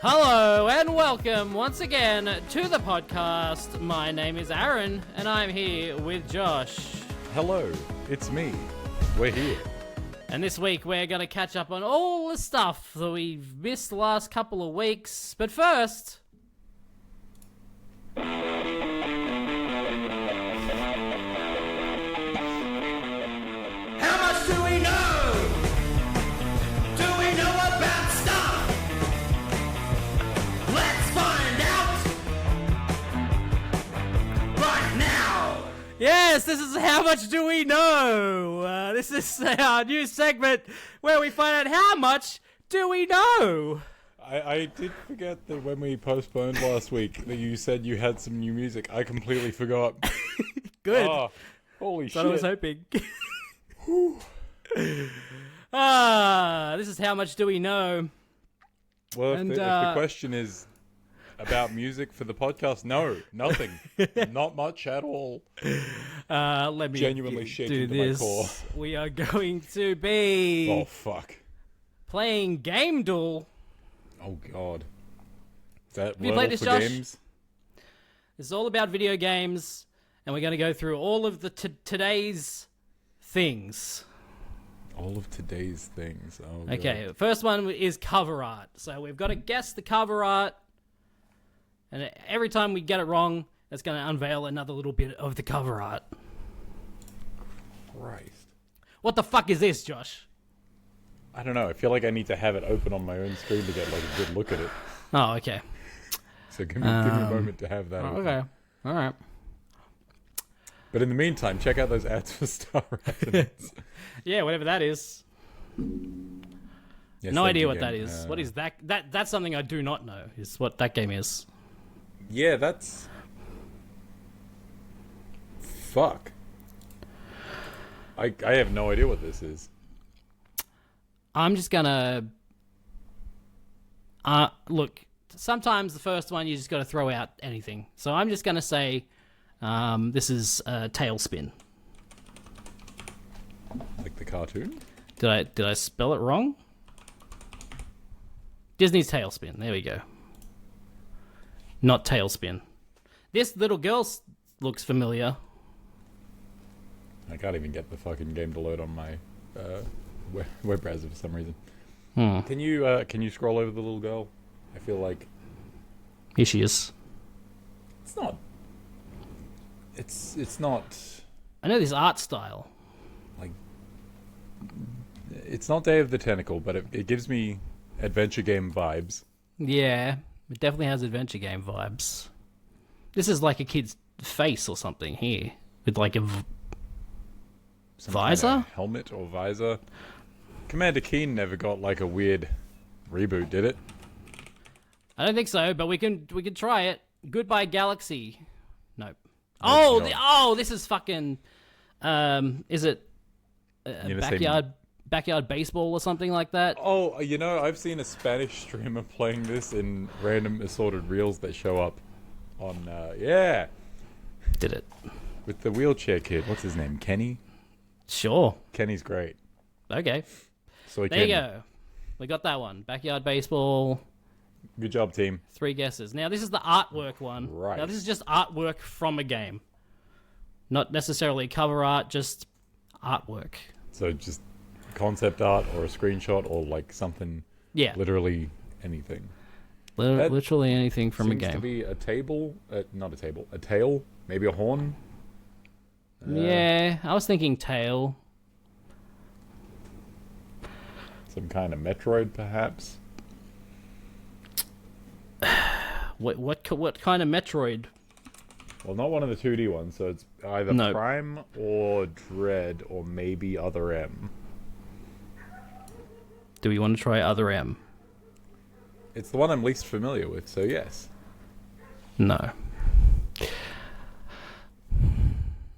Hello and welcome once again to the podcast. My name is Aaron and I'm here with Josh. Hello, it's me. We're here. And this week we're going to catch up on all the stuff that we've missed the last couple of weeks. But first... How much do we know? Do we know about stuff? Let's find out right now. Yes, this is How Much Do We Know? This is our new segment where we find out how much do we know? I did forget that when we postponed last week that you said you had some new music. I completely forgot. Good. Oh, holy That's what I was shit. hoping. This is How Much Do We Know? Well, And, if the question is about music for the podcast, no, nothing. Not much at all. Let me Genuinely do shaking to my this. core. We are going to be Oh, fuck. playing Game Duel. Oh, God. Is that you played Wordle this, for Josh? games? This is all about video games, and we're going to go through all of the today's things. All of today's things. Oh, God. Okay, first one is cover art. So we've got to guess the cover art, and every time we get it wrong, it's going to unveil another little bit of the cover art. Christ. What the fuck is this, Josh? I don't know. I feel like I need to have it open on my own screen to get like a good look at it. Oh, okay. So give me a moment to have that. open. Okay. All right. But in the meantime, check out those ads for Star Resonance. Yeah, whatever that is. Yes, No thank idea you what that again. is. What is that? That's something I do not know. Is what that game is. Yeah, that's... Fuck. I have no idea what this is. I'm just gonna. Look. Sometimes the first one you just got to throw out anything. So I'm just gonna say, this is Tailspin. Like the cartoon? Did I spell it wrong? Disney's Tailspin. There we go. Not Tailspin. This little girl looks familiar. I can't even get the fucking game to load on my web browser for some reason. Can you scroll over the little girl? I feel like Here she is. it's not. It's not I know this art style. like. It's not Day of the Tentacle, but it gives me adventure game vibes. Yeah, it definitely has adventure game vibes. This is like a kid's face or something here, with like a Some visor? kind of helmet or visor. Commander Keen never got like a weird reboot, did it? I don't think so, but we can try it. Goodbye Galaxy. Nope. No, Oh, this is fucking. Is it You're gonna say- backyard baseball or something like that? Oh, you know, I've seen a Spanish streamer playing this in random assorted reels that show up on, yeah, Did it? with the wheelchair kid. What's his name? Kenny? Sure. Kenny's great. Okay. So There you go. We got that one. Backyard baseball. Good job, team. 3 guesses. Now this is the artwork one. Right. Now this is just artwork from a game, not necessarily cover art, just artwork. So just concept art or a screenshot or like something, Yeah. literally anything. That Literally anything from a Seems game. to be a table, not a table, a tail, maybe a horn. Yeah, I was thinking tail. Some kind of Metroid, perhaps. What kind of Metroid? Well, not one of the 2D ones, so it's either No. Prime or Dread or maybe Other M. Do we want to try Other M? It's the one I'm least familiar with, so yes. No.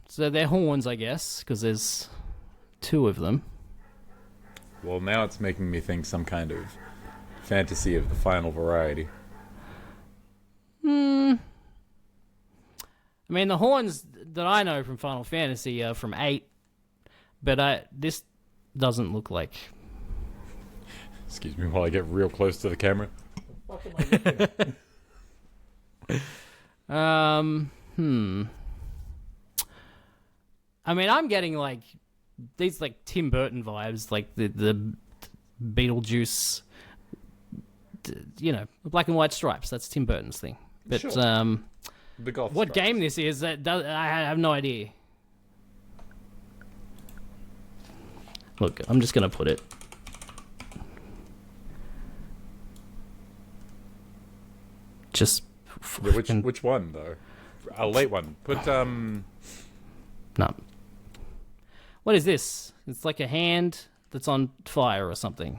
So they're horns, I guess, because there's 2 of them. Well, now it's making me think some kind of fantasy of the final variety. I mean, the horns that I know from Final Fantasy are from 8, but this doesn't look like... Excuse me while I get real close to the camera. fuck am I looking at? I mean, I'm getting like these like Tim Burton vibes, like the Beetlejuice, you know, black and white stripes. That's Tim Burton's thing. But Sure. The golf what stripes. game this is, I have no idea. Look, I'm just gonna put it. Just Yeah, which one though? A late one. Put no. What is this? It's like a hand that's on fire or something.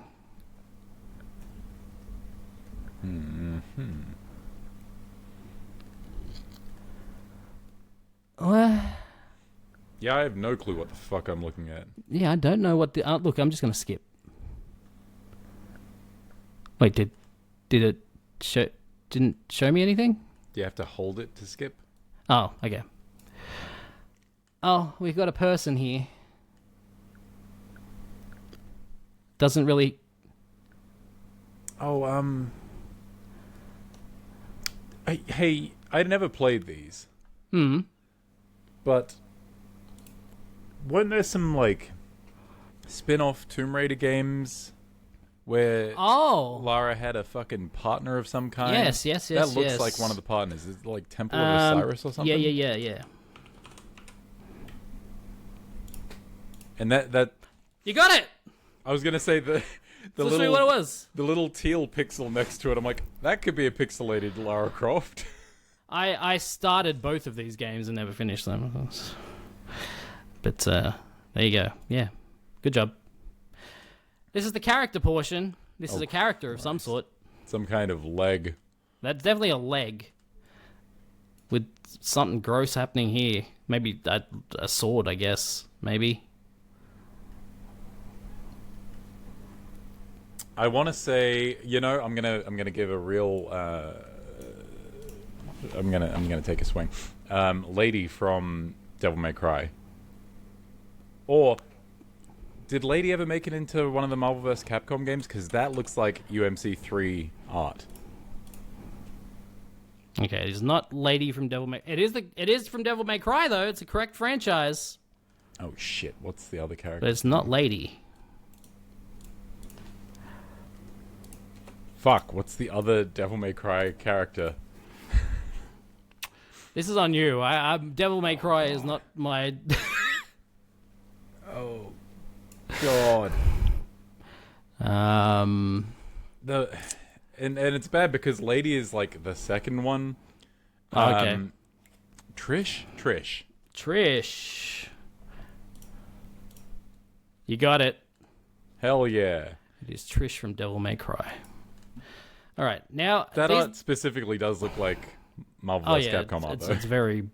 Yeah, I have no clue what the fuck I'm looking at. Yeah, I don't know what the... look, I'm just going to skip. Wait, did it show... Didn't show me anything? Do you have to hold it to skip? Oh, okay. Oh, we've got a person here. Doesn't really... Oh, hey, I never played these. But weren't there some like spin-off Tomb Raider games where Oh! Lara had a fucking partner of some kind? Yes. That looks yes. like one of the partners. Is it like Temple of Osiris or something? Yeah. And that You got it! I was gonna say the Let's show you what it was. the little teal pixel next to it. I'm like, that could be a pixelated Lara Croft. I started both of these games and never finished them. But there you go. Yeah. Good job. This is the character portion. This is a character of some sort. Some kind of leg. That's definitely a leg. With something gross happening here. Maybe a sword, I guess. Maybe. I want to say, you know, I'm gonna give a real. I'm gonna take a swing. Lady from Devil May Cry. Or did Lady ever make it into one of the Marvel vs. Capcom games? Because that looks like UMC3 art. Okay, it is not Lady from Devil May... It is from Devil May Cry, though. It's a correct franchise. Oh shit! What's the other character? But it's not Lady. Fuck! What's the other Devil May Cry character? This is on you. Devil May Cry is not my... Oh God! And it's bad because Lady is like the second one. Okay. Trish. Trish. You got it. Hell yeah! It is Trish from Devil May Cry. All right, now... That these- art specifically does look like Marvel vs. Capcom art, though. it's very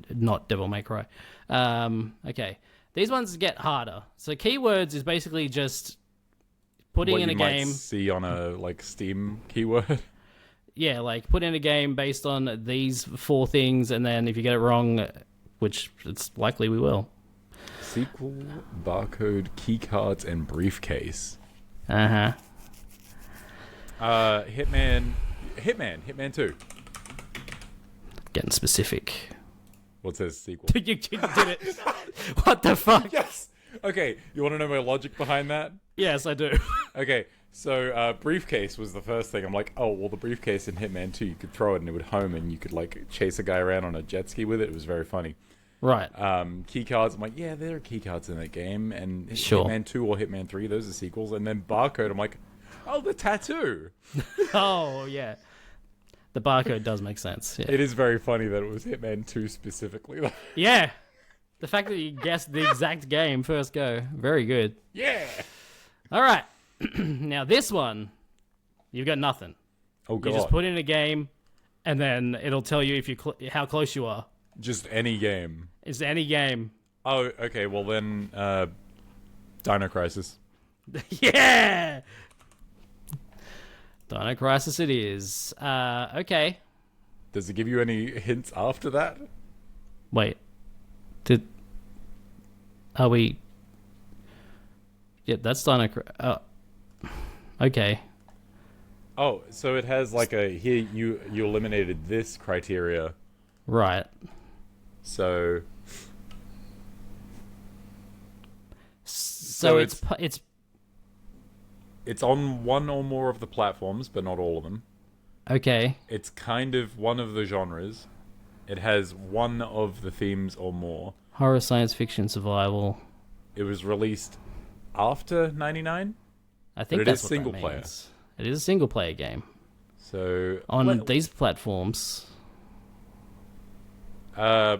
not Devil May Cry. Okay, these ones get harder. So keywords is basically just putting What in a you might game. see on a like Steam keyword. Yeah, like put in a game based on these 4 things, and then if you get it wrong, which it's likely we will. Sequel, barcode, keycards, and briefcase. Uh-huh. Hitman 2. Getting specific. What says sequel? You did it. What the fuck? Yes. Okay, you want to know my logic behind that? Yes, I do. Okay, so briefcase was the first thing. I'm like, oh, well, the briefcase in Hitman 2, you could throw it and it would home, and you could like chase a guy around on a jet ski with it. It was very funny. Right. Keycards, I'm like, yeah, there are keycards in that game, and Sure. Hitman 2 or Hitman 3, those are sequels. And then barcode, I'm like, oh, the tattoo. Oh, yeah. The barcode does make sense. Yeah. It is very funny that it was Hitman 2 specifically. though. Yeah. The fact that you guessed the exact game first go. Very good. Yeah. All right. Now this one, you've got nothing. Oh, God. You just put in a game, and then it'll tell you if you how close you are. Just any game. It's any game. Oh, okay, well then, Dino Crisis. Yeah! Dino Crisis it is. Okay. Does it give you any hints after that? Wait. Are we... Yeah, that's Dino Crisis. Okay. Oh, so it has like a here you eliminated this criteria, Right. so So it's it's on one or more of the platforms, but not all of them. okay. It's kind of one of the genres. It has one of the themes or more. Horror, science fiction, survival. It was released after 99, I think it that's is what single that player. means. It is a single player game so on these platforms. uh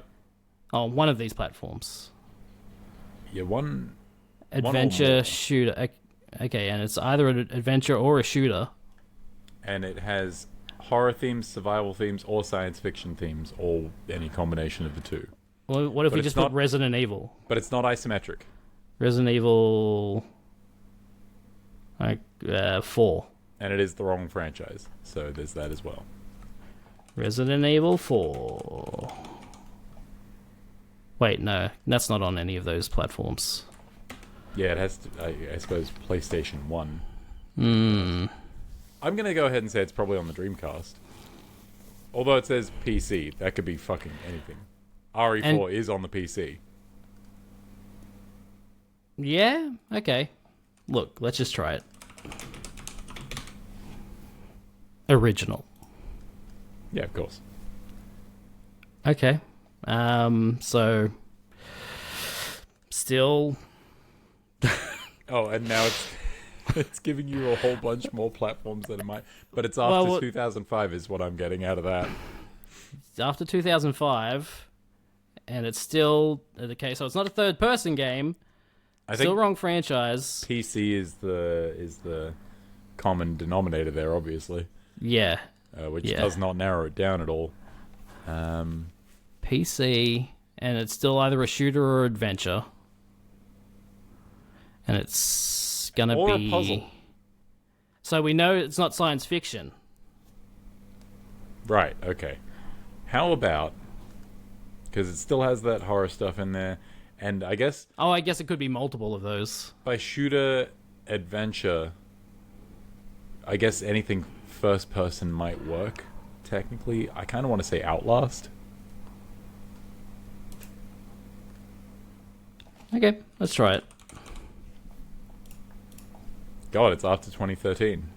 On one of these platforms. yeah, one or Adventure more. shooter. Okay, and it's either an adventure or a shooter. and it has horror themes, survival themes, or science fiction themes, or any combination of the two. Well, what if But we it's just not- put Resident Evil? But it's not isometric. Resident Evil, like 4. And it is the wrong franchise, so there's that as well. Resident Evil 4. Wait, no, that's not on any of those platforms. Yeah, it has to, I suppose, PlayStation 1. Hmm. I'm going to go ahead and say it's probably on the Dreamcast. Although it says PC, that could be fucking anything. RE4 is on the PC. Yeah, okay. Look, let's just try it. Original. Yeah, of course. Okay. So still Oh, and now it's it's giving you a whole bunch more platforms than it might. But it's after Well, 2005 is what I'm getting out of that. after 2005 and it's still okay, so it's not a third person game. I Still think wrong franchise. PC is the common denominator there, obviously, Yeah. which Yeah. does not narrow it down at all. PC, and it's still either a shooter or adventure. And it's gonna Or be a puzzle. So we know it's not science fiction. Right, okay. How about, because it still has that horror stuff in there, and I guess Oh, I guess it could be multiple of those. by shooter adventure, I guess anything first person might work, technically. I kind of want to say Outlast. Okay, let's try it. God, it's after 2013.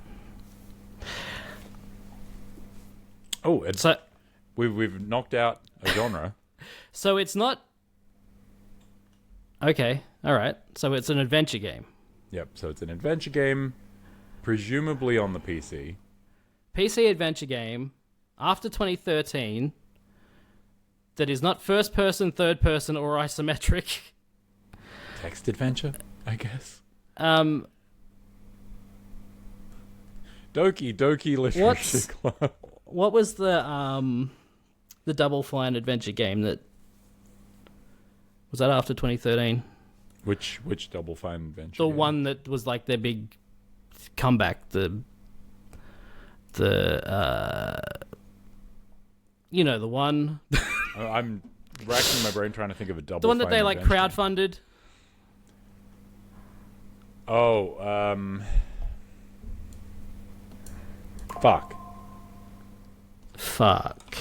Oh, it's, So we've knocked out a genre. so it's not Okay, alright. So it's an adventure game. Yep, so it's an adventure game, presumably on the PC. PC adventure game after 2013 that is not first person, third person, or isometric. Text adventure, I guess. Doki Doki Literature What's- Club. What was the Double Fine adventure game that was that after 2013? Which Double Fine adventure? The game? one that was like their big comeback. The you know the one, I'm racking my brain trying to think of a Double the one that Fine they like adventure. crowdfunded. Oh, fuck. Fuck.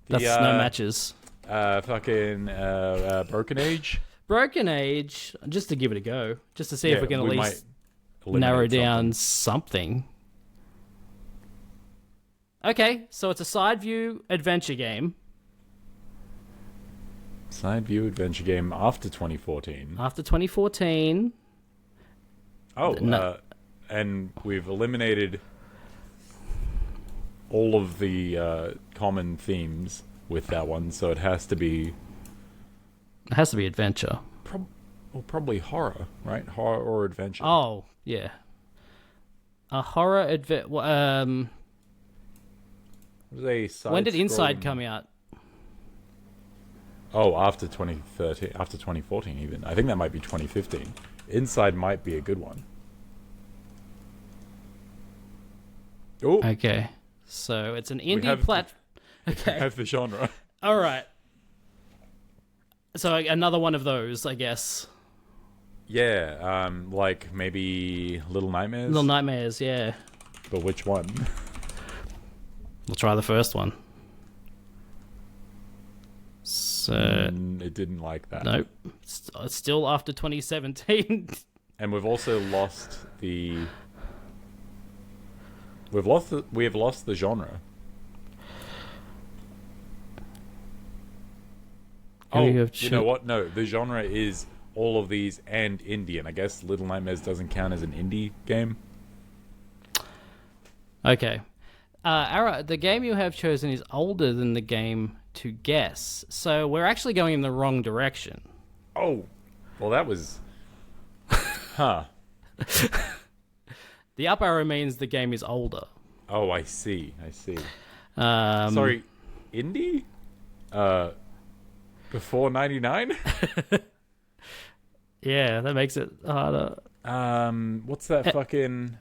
That's no matches. Fucking Broken Age. Broken Age, just to give it a go, just to see if we can at least might narrow eliminate down something. something. Okay, so it's a side view adventure game Side view adventure game after 2014. after 2014. Oh, No. and we've eliminated all of the common themes with that one, so it has to be It has to be adventure. probably horror, right? Horror or adventure. Oh, yeah. A horror adventure. It was a When did Inside side-scrolling- come out? Oh, after 2013, after 2014 even. I think that might be 2015. Inside might be a good one. Oh, Okay. So it's an indie have- plat. I Okay. have the genre. All right. So another one of those, I guess. Yeah, like maybe Little Nightmares. Little Nightmares, yeah. but which one? We'll try the first one. So It didn't like that. nope, it's still after 2017. And we've also lost the. We have lost the genre. Oh, You have you know what? No, the genre is all of these and indie, and I guess Little Nightmares doesn't count as an indie game. Okay. Ara, the game you have chosen is older than the game to guess, so we're actually going in the wrong direction. Oh, well, that was. Huh. The up arrow means the game is older. Oh, I see. I see. Sorry. Indie? Before 99? Yeah, that makes it harder. What's that fucking?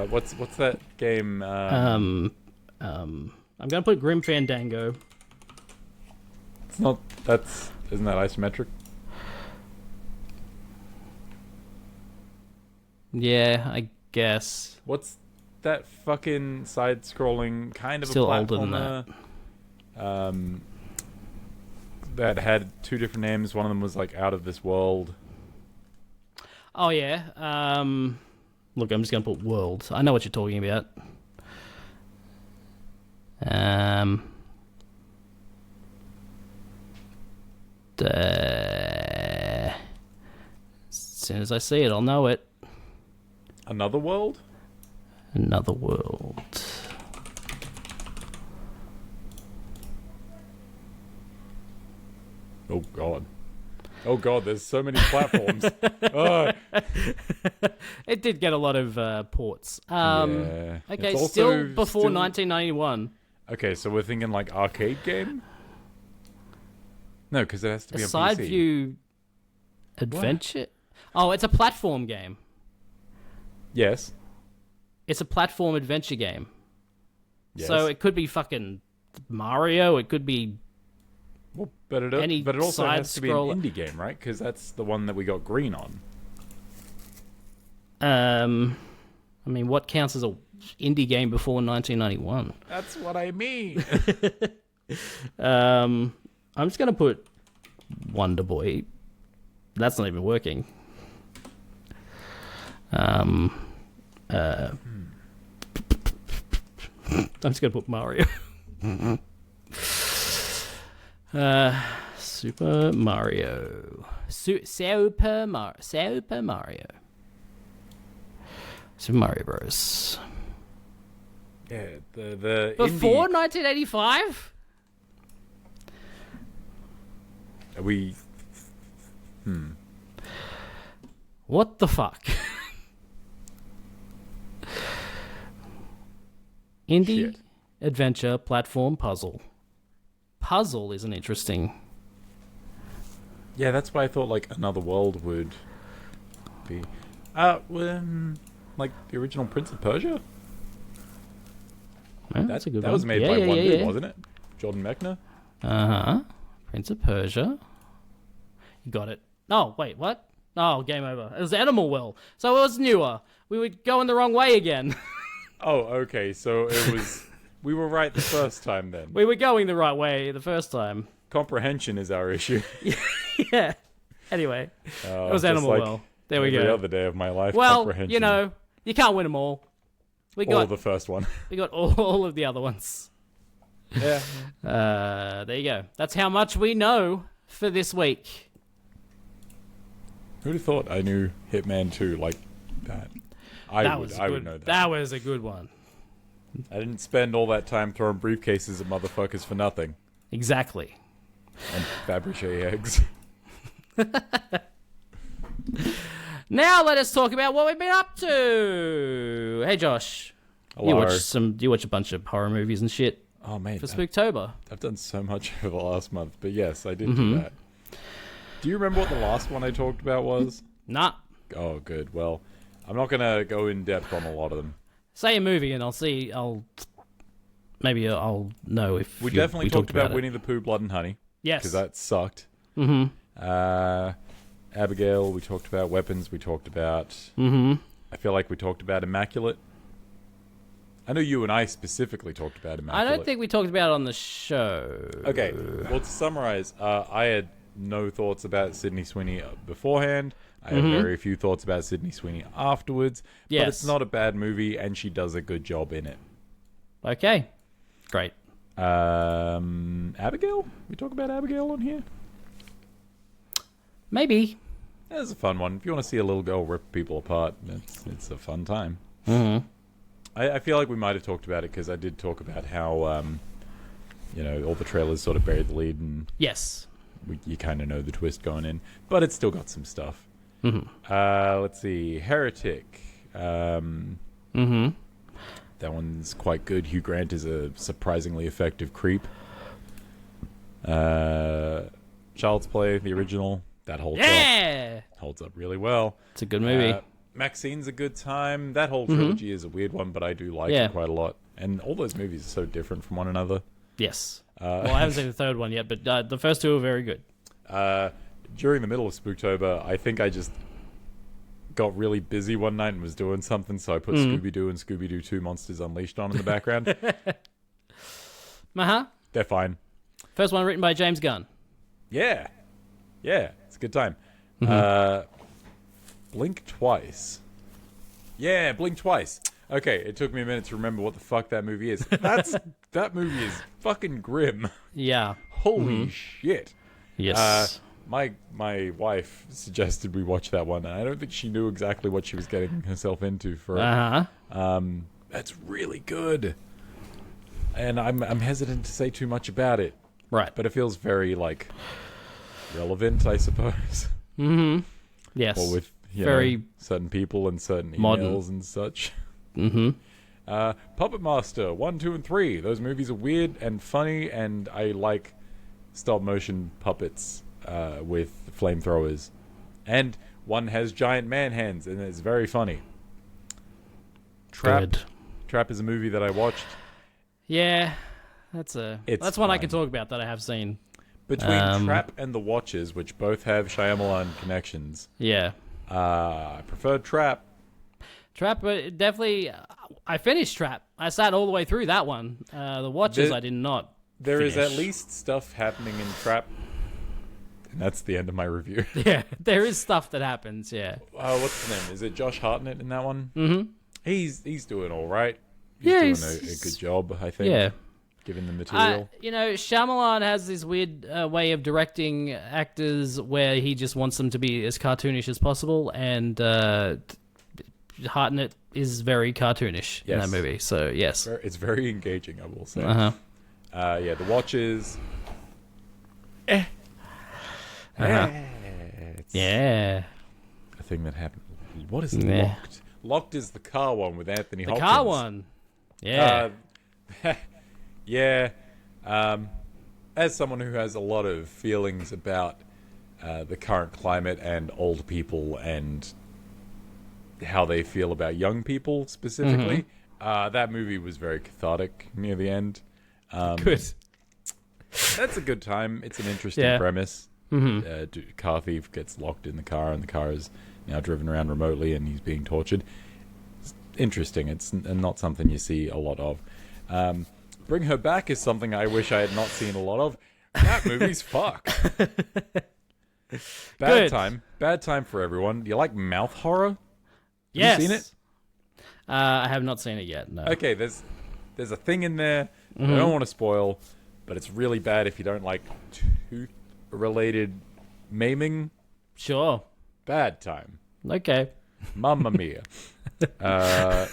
What's that game? I'm gonna put Grim Fandango. It's not. Isn't that isometric? Yeah, I guess. What's that fucking side-scrolling kind of Still a older than platformer? That had two different names. One of them was like Out of This World. Oh yeah. Look, I'm just gonna put World. I know what you're talking about. As soon as I see it, I'll know it. Another World? Another World. Oh god. Oh god, there's so many platforms. Ugh. It did get a lot of ports. Yeah. Okay, It's still also before 1991. Okay, so we're thinking like arcade game? No, because it has to A be on side PC. view adventure. Oh, it's a platform game. Yes. It's a platform adventure game. Yes. So it could be fucking Mario. It could be Well, but it any also has to be an side-scroller. indie game, right? Because that's the one that we got green on. I mean, what counts as a indie game before 1991? That's what I mean. I'm just gonna put Wonder Boy. That's not even working. I'm just gonna put Mario. Super Mario. Super Mario. Super Mario Bros. Yeah, the Before indie, 1985? we What the fuck? Indie, Shit. adventure, platform, puzzle. Puzzle is an interesting. yeah, that's why I thought like Another World would be like the original Prince of Persia. Oh, that's a good that one. was made by one dude, wasn't it? Jordan Mechner. Prince of Persia. You got it. Oh, wait, what? Oh, game over. It was Animal Well. So it was newer. We were going the wrong way again. Oh, okay. So it was. We were right the first time then. We were going the right way the first time. Comprehension is our issue. Yeah. Anyway, it was Just Animal like Well. There we every go. other day of my life. Well, comprehension. you know, you can't win them all. We all got of the first one. we got all of the other ones. Yeah. There you go. That's how much we know for this week. Who'd have thought I knew Hitman 2 like that? I would know that. That was a good one. I didn't spend all that time throwing briefcases at motherfuckers for nothing. Exactly. And Fabergé eggs. Now let us talk about what we've been up to. Hey Josh, you Hello. watch a bunch of horror movies and shit Oh, man. for Spooktober. I've done so much over the last month. But yes, I did Mm-hmm. do that. Do you remember what the last one I talked about was? Nah. Oh, good. Well, I'm not going to go in depth on a lot of them. Say a movie and I'll see. Maybe I'll know if We definitely talked about it. Winnie the Pooh, Blood and Honey. Yes. Because that sucked. Mm-hmm. Abigail, we talked about. Weapons, we talked about. Mm-hmm. I feel like we talked about Immaculate. I know you and I specifically talked about I Immaculate. don't think we talked about it on the show. Okay, well, to summarize, I had no thoughts about Sydney Sweeney beforehand. I had very few thoughts about Sydney Sweeney afterwards. Yes. But it's not a bad movie, and she does a good job in it. Okay. Great. Abigail? We talk about Abigail on here? Maybe. That's a fun one. If you want to see a little girl rip people apart, it's a fun time. I feel like we might have talked about it because I did talk about how, all the trailers sort of buried the lead and Yes. you kind of know the twist going in. But it's still got some stuff. Let's see. Heretic. That one's quite good. Hugh Grant is a surprisingly effective creep. Child's Play, the original, that holds up. Yeah! Holds up really well. It's a good movie. Maxine's a good time. That whole trilogy is a weird one, but I do like it quite a lot. And all those movies are so different from one another. Yes. Well, I haven't seen the third one yet, but the first two are very good. During the middle of Spooktober, I think I just got really busy one night and was doing something, so I put Scooby-Doo and Scooby-Doo 2 Monsters Unleashed on in the background. Uh-huh. They're fine. First one written by James Gunn. Yeah. Yeah, it's a good time. Blink Twice. Yeah, Blink Twice. Okay, it took me a minute to remember what the fuck that movie is. That movie is fucking grim. Yeah. Holy shit. Yes. My wife suggested we watch that one, and I don't think she knew exactly what she was getting herself into for it. Uh-huh. That's really good. And I'm hesitant to say too much about it, Right. but it feels very, relevant, I suppose. Yes. Or with Very certain people and certain emails modern. and such. Puppet Master 1, 2, and 3. Those movies are weird and funny, and I like stop motion puppets with flamethrowers. And one has giant man hands, and it's very funny. Trap. Good. Trap is a movie that I watched. Yeah. That's one I can fine. talk about that I have seen. Between Trap and The Watchers, which both have Shyamalan connections, Yeah. I preferred Trap. Trap, definitely. I finished Trap. I sat all the way through that one. The Watchers, I did not. There is finish. at least stuff happening in Trap. And that's the end of my review. Yeah, there is stuff that happens. Yeah. What's his name? Is it Josh Hartnett in that one? Mm-hmm. He's doing all right. Yeah, He's doing a good job, I think. Yeah. Given the material. Shyamalan has this weird way of directing actors where he just wants them to be as cartoonish as possible, and Hartnett is very cartoonish in that Yes. movie. So yes. It's very engaging, I will say. Uh-huh. The Watchers. It's Yeah. a thing that happened. What is Meh. Locked? Locked is the car one with Anthony The Hopkins. car one. Yeah. Yeah. As someone who has a lot of feelings about the current climate and old people and how they feel about young people specifically, that movie was very cathartic near the end. Good. That's a good time. It's an interesting Yeah. premise. Car thief gets locked in the car, and the car is now driven around remotely, and he's being tortured. It's interesting. It's not something you see a lot of. Bring Her Back is something I wish I had not seen a lot of. That movie's fucked. Good. Bad time for everyone. Do you like mouth horror? Yes. you seen it? I have not seen it yet. No. Okay, there's a thing in there that I don't want to spoil, but it's really bad if you don't like tooth-related maiming. Sure. Bad time. Okay. Mamma mia. The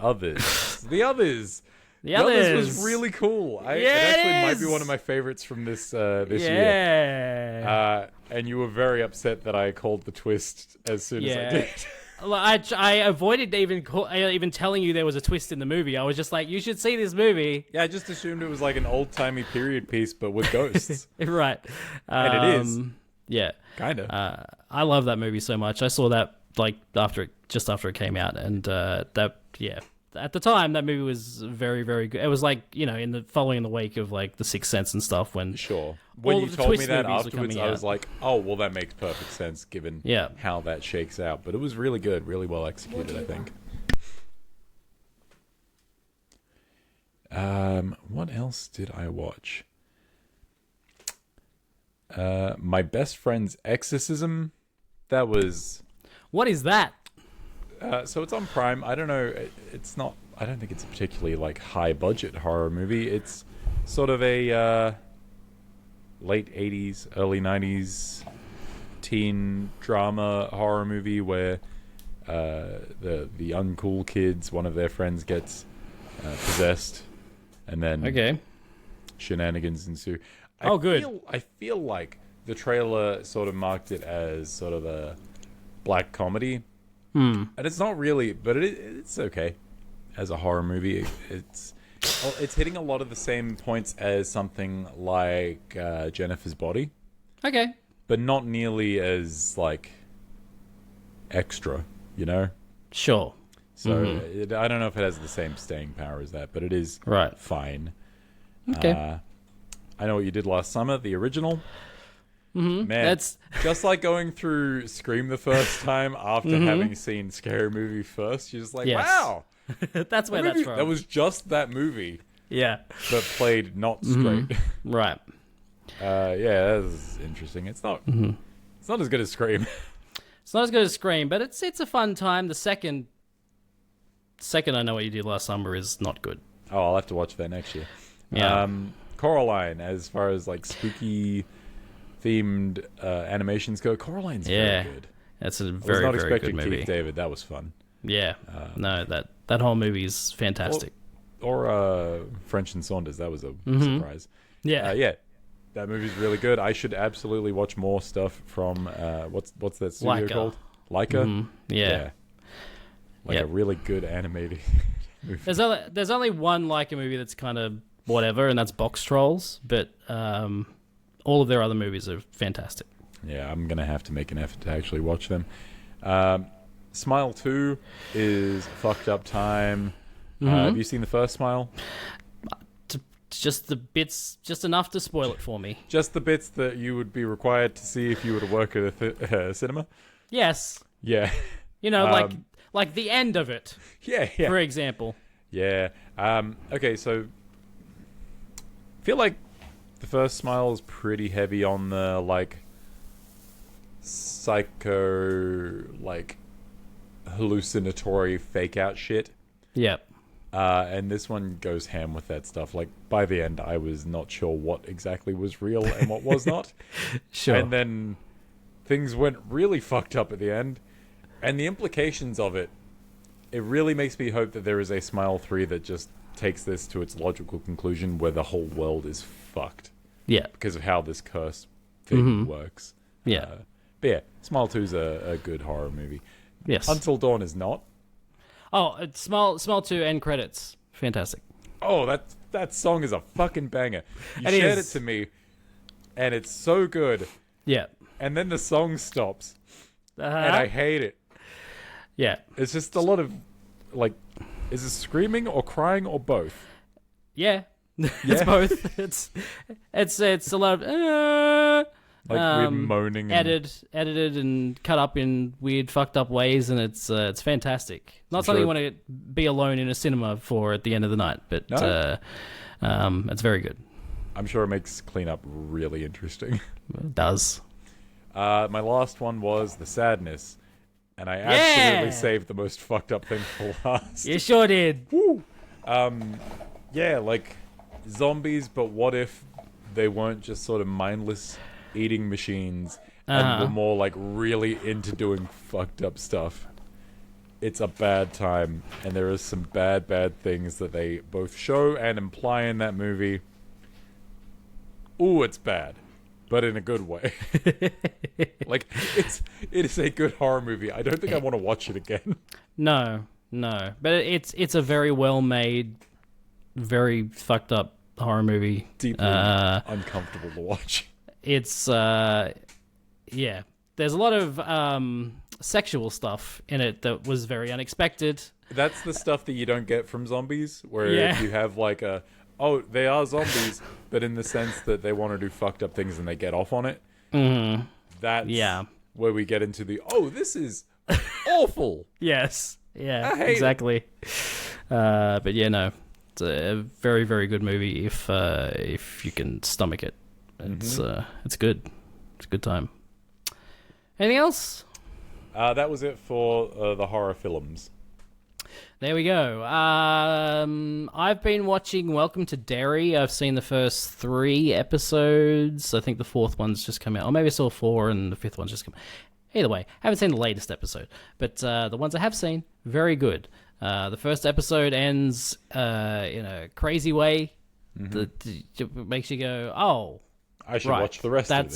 Others. The Others. The Others Others was really cool. It Yeah, it actually might be is. one of my favorites from this year. Yeah. And you were very upset that I called the twist as soon as I Yeah. did. I avoided even telling you there was a twist in the movie. I was just like, you should see this movie. Yeah, I just assumed it was like an old-timey period piece, but with ghosts. Right. And it is. Yeah. Kind of. I love that movie so much. I saw that just after it came out, and at the time, that movie was very, very good. It was like, in the following in the wake of like The Sixth Sense and stuff. When Sure. When all you of the told me twist that movies were afterwards, coming I was out. like, oh, well, that makes perfect sense given Yeah. how that shakes out. But it was really good, really well executed, I think. What else did I watch? My Best Friend's Exorcism. That was... What is that? So it's on Prime. I don't know. It's not... I don't think it's a particularly, like, high-budget horror movie. It's sort of a late 80s, early 90s teen drama horror movie where the uncool kids, one of their friends gets possessed, and then Okay. shenanigans ensue. Good. I feel like the trailer sort of marked it as sort of a black comedy, and it's not really, but it's okay as a horror movie. It's hitting a lot of the same points as something like Jennifer's Body, Okay. but not nearly as like extra, you know. Sure. So I don't know if it has the same staying power as that, but it is Right. fine. Okay. I Know What You Did Last Summer, the original. Man, That's- just like going through Scream the first time after having seen Scary Movie first. You're just like, Yes. wow, That's where that that's movie- from. that was just that movie, Yeah. but played not straight. Right. Yeah, that was interesting. It's not. It's not as good as Scream. It's not as good as Scream, but it's a fun time. The second I Know What You Did Last Summer is not good. Oh, I'll have to watch that next year. Yeah. Coraline, as far as like spooky themed animations go, Coraline's Yeah. very good. That's a I was very, not very expecting good movie. Keith David. That was fun. Yeah. No, that whole movie is fantastic. Or French and Saunders. That was a surprise. Yeah. Yeah, that movie's really good. I should absolutely watch more stuff from what's that studio Laika. called? Laika. Yeah. Like Yep. a really good animated movie. There's only one Leica movie that's kind of whatever, and that's Box Trolls. But all of their other movies are fantastic. Yeah, I'm gonna have to make an effort to actually watch them. Smile 2 is fucked up time. Have you seen the first Smile? Just the bits, just enough to spoil it for me. Just the bits that you would be required to see if you were to work at a cinema. Yes. Yeah, Like the end of it, yeah. for example. Yeah. Okay, so I feel like the first Smile is pretty heavy on the like psycho, like hallucinatory fake out shit. Yep. And this one goes ham with that stuff. Like by the end, I was not sure what exactly was real and what was not. Sure. And then things went really fucked up at the end. And the implications of it, it really makes me hope that there is a Smile 3 that just takes this to its logical conclusion where the whole world is fucked Yeah. because of how this curse thing works. Yeah. But yeah, Smile 2 is a good horror movie. Yes. Until Dawn is not. Oh, it's Smile 2 end credits. Fantastic. Oh, that song is a fucking banger. You It shared is. it to me, and it's so good. Yeah. And then the song stops, Uh-huh. and I hate it. Yeah. It's just a lot of, like, is it screaming or crying or both? Yeah. Yeah. It's both. It's a lot of Like weird moaning. And, edited and cut up in weird, fucked up ways, and it's fantastic. Not something you want to be alone in a cinema for at the end of the night, but No. it's very good. I'm sure it makes cleanup really interesting. It does. My last one was The Sadness, and I absolutely Yeah! saved the most fucked up thing for last. You sure did. Yeah, like zombies, but what if they weren't just sort of mindless eating machines and were more like really into doing fucked up stuff? It's a bad time, and there are some bad things that they both show and imply in that movie. Ooh, it's bad, but in a good way. Like it is a good horror movie. I don't think I want to watch it again. No, but it's a very well made, very fucked up horror movie. Deeply uncomfortable to watch. It's yeah. There's a lot of sexual stuff in it that was very unexpected. That's the stuff that you don't get from zombies, where Yeah. if you have like they are zombies, but in the sense that they want to do fucked up things and they get off on it. That's Yeah. where we get into this is awful. Yes. Yeah. I hate it. Exactly. But yeah, no, it's a very, very good movie if you can stomach it. It's good. It's a good time. Anything else? That was it for the horror films. There we go. I've been watching Welcome to Derry. I've seen the first 3 episodes. I think the 4th one's just come out. Or maybe I saw 4 and the 5th one's just come out. Either way, haven't seen the latest episode. But the ones I have seen, very good. The first episode ends in a crazy way that makes you go, oh, I should right. watch the rest of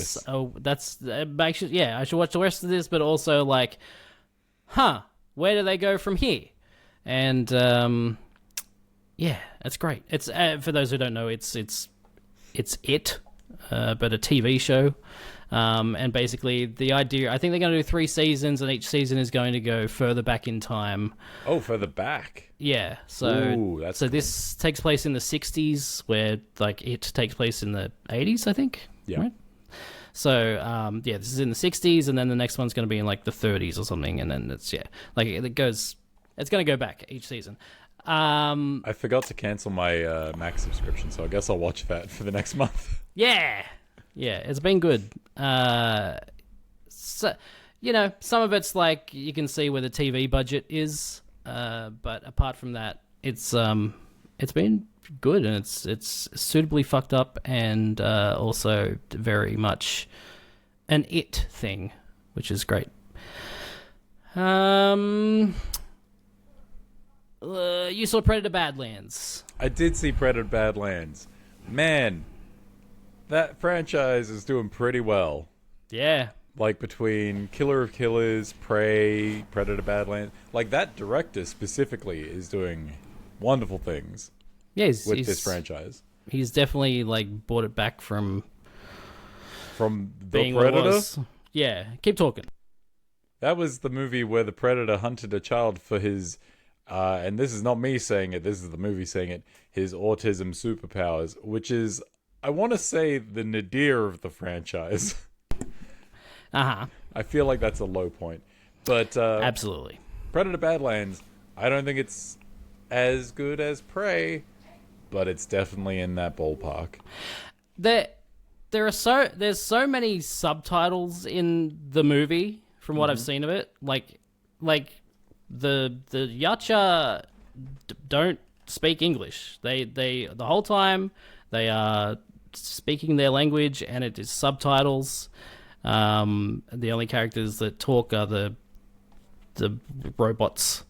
That's this. makes you, I should watch the rest of this, but also like, where do they go from here? And yeah, it's great. It's for those who don't know, it's it, but a TV show. And basically the idea, I think they're going to do 3 seasons, and each season is going to go further back in time. Oh, further back. Yeah, so Ooh, that's cool. this takes place in the 60s, where like it takes place in the 80s, I think. Yeah. Right? So this is in the 60s, and then the next one's going to be in like the 30s or something, and then it's it's going to go back each season. I forgot to cancel my Max subscription, so I guess I'll watch that for the next month. Yeah, it's been good. So, some of it's like you can see where the TV budget is, but apart from that, it's been good, and it's suitably fucked up, and also very much an it thing, which is great. You saw Predator Badlands. I did see Predator Badlands. Man, that franchise is doing pretty well. Yeah. Like between Killer of Killers, Prey, Predator Badlands, like that director specifically is doing wonderful things Yeah, with this franchise. He's definitely like brought it back from From The being what it Predator, was. Yeah, keep talking. that was the movie where the Predator hunted a child for his, and this is not me saying it, this is the movie saying it, his autism superpowers, which is, I want to say, the nadir of the franchise. I feel like that's a low point. But Absolutely. Predator Badlands, I don't think it's as good as Prey, but it's definitely in that ballpark. There's so many subtitles in the movie from what I've seen of it. Like the Yacha don't speak English. They the whole time they are speaking their language, and it is subtitles. The only characters that talk are the robots,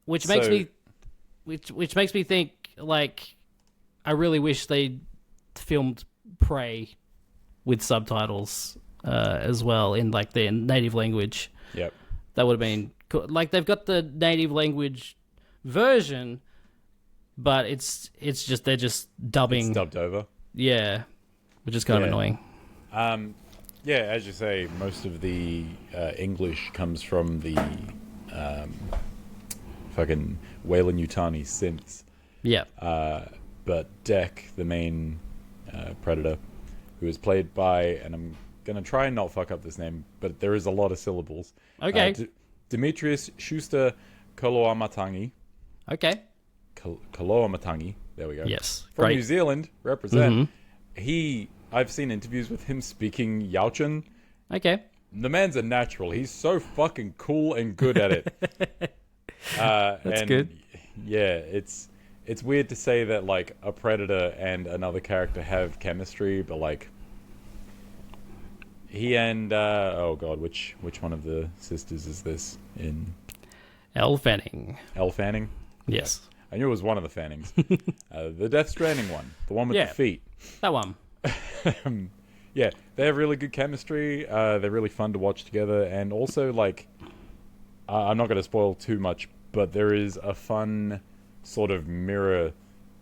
which makes me think, like, I really wish they filmed Prey with subtitles as well in like their native language. Yep. That would have been cool. Like, they've got the native language version, but it's just they're just dubbing. It's dubbed over. Yeah, which is kind of annoying. Yeah, as you say, most of the English comes from the fucking Weyland Yutani synths. Yeah. But Dek, the main Predator, who is played by, and I'm going to try and not fuck up this name, but there is a lot of syllables. Okay. Demetrius Schuster Koloamatangi. Okay. Koloamatangi. There we go. Yes. From Great. New Zealand, represent. I've seen interviews with him speaking Yaochen. Okay. The man's a natural. He's so fucking cool and good at it. That's good. Yeah, it's weird to say that like a Predator and another character have chemistry, but like he and oh god, which one of the sisters is this in? Elle Fanning. Elle Fanning? Yes. I knew it was one of the Fannings. The Death Stranding one, the one with Yeah. the feet. That one. Yeah, they have really good chemistry. They're really fun to watch together, and also like, I'm not going to spoil too much, but there is a fun sort of mirror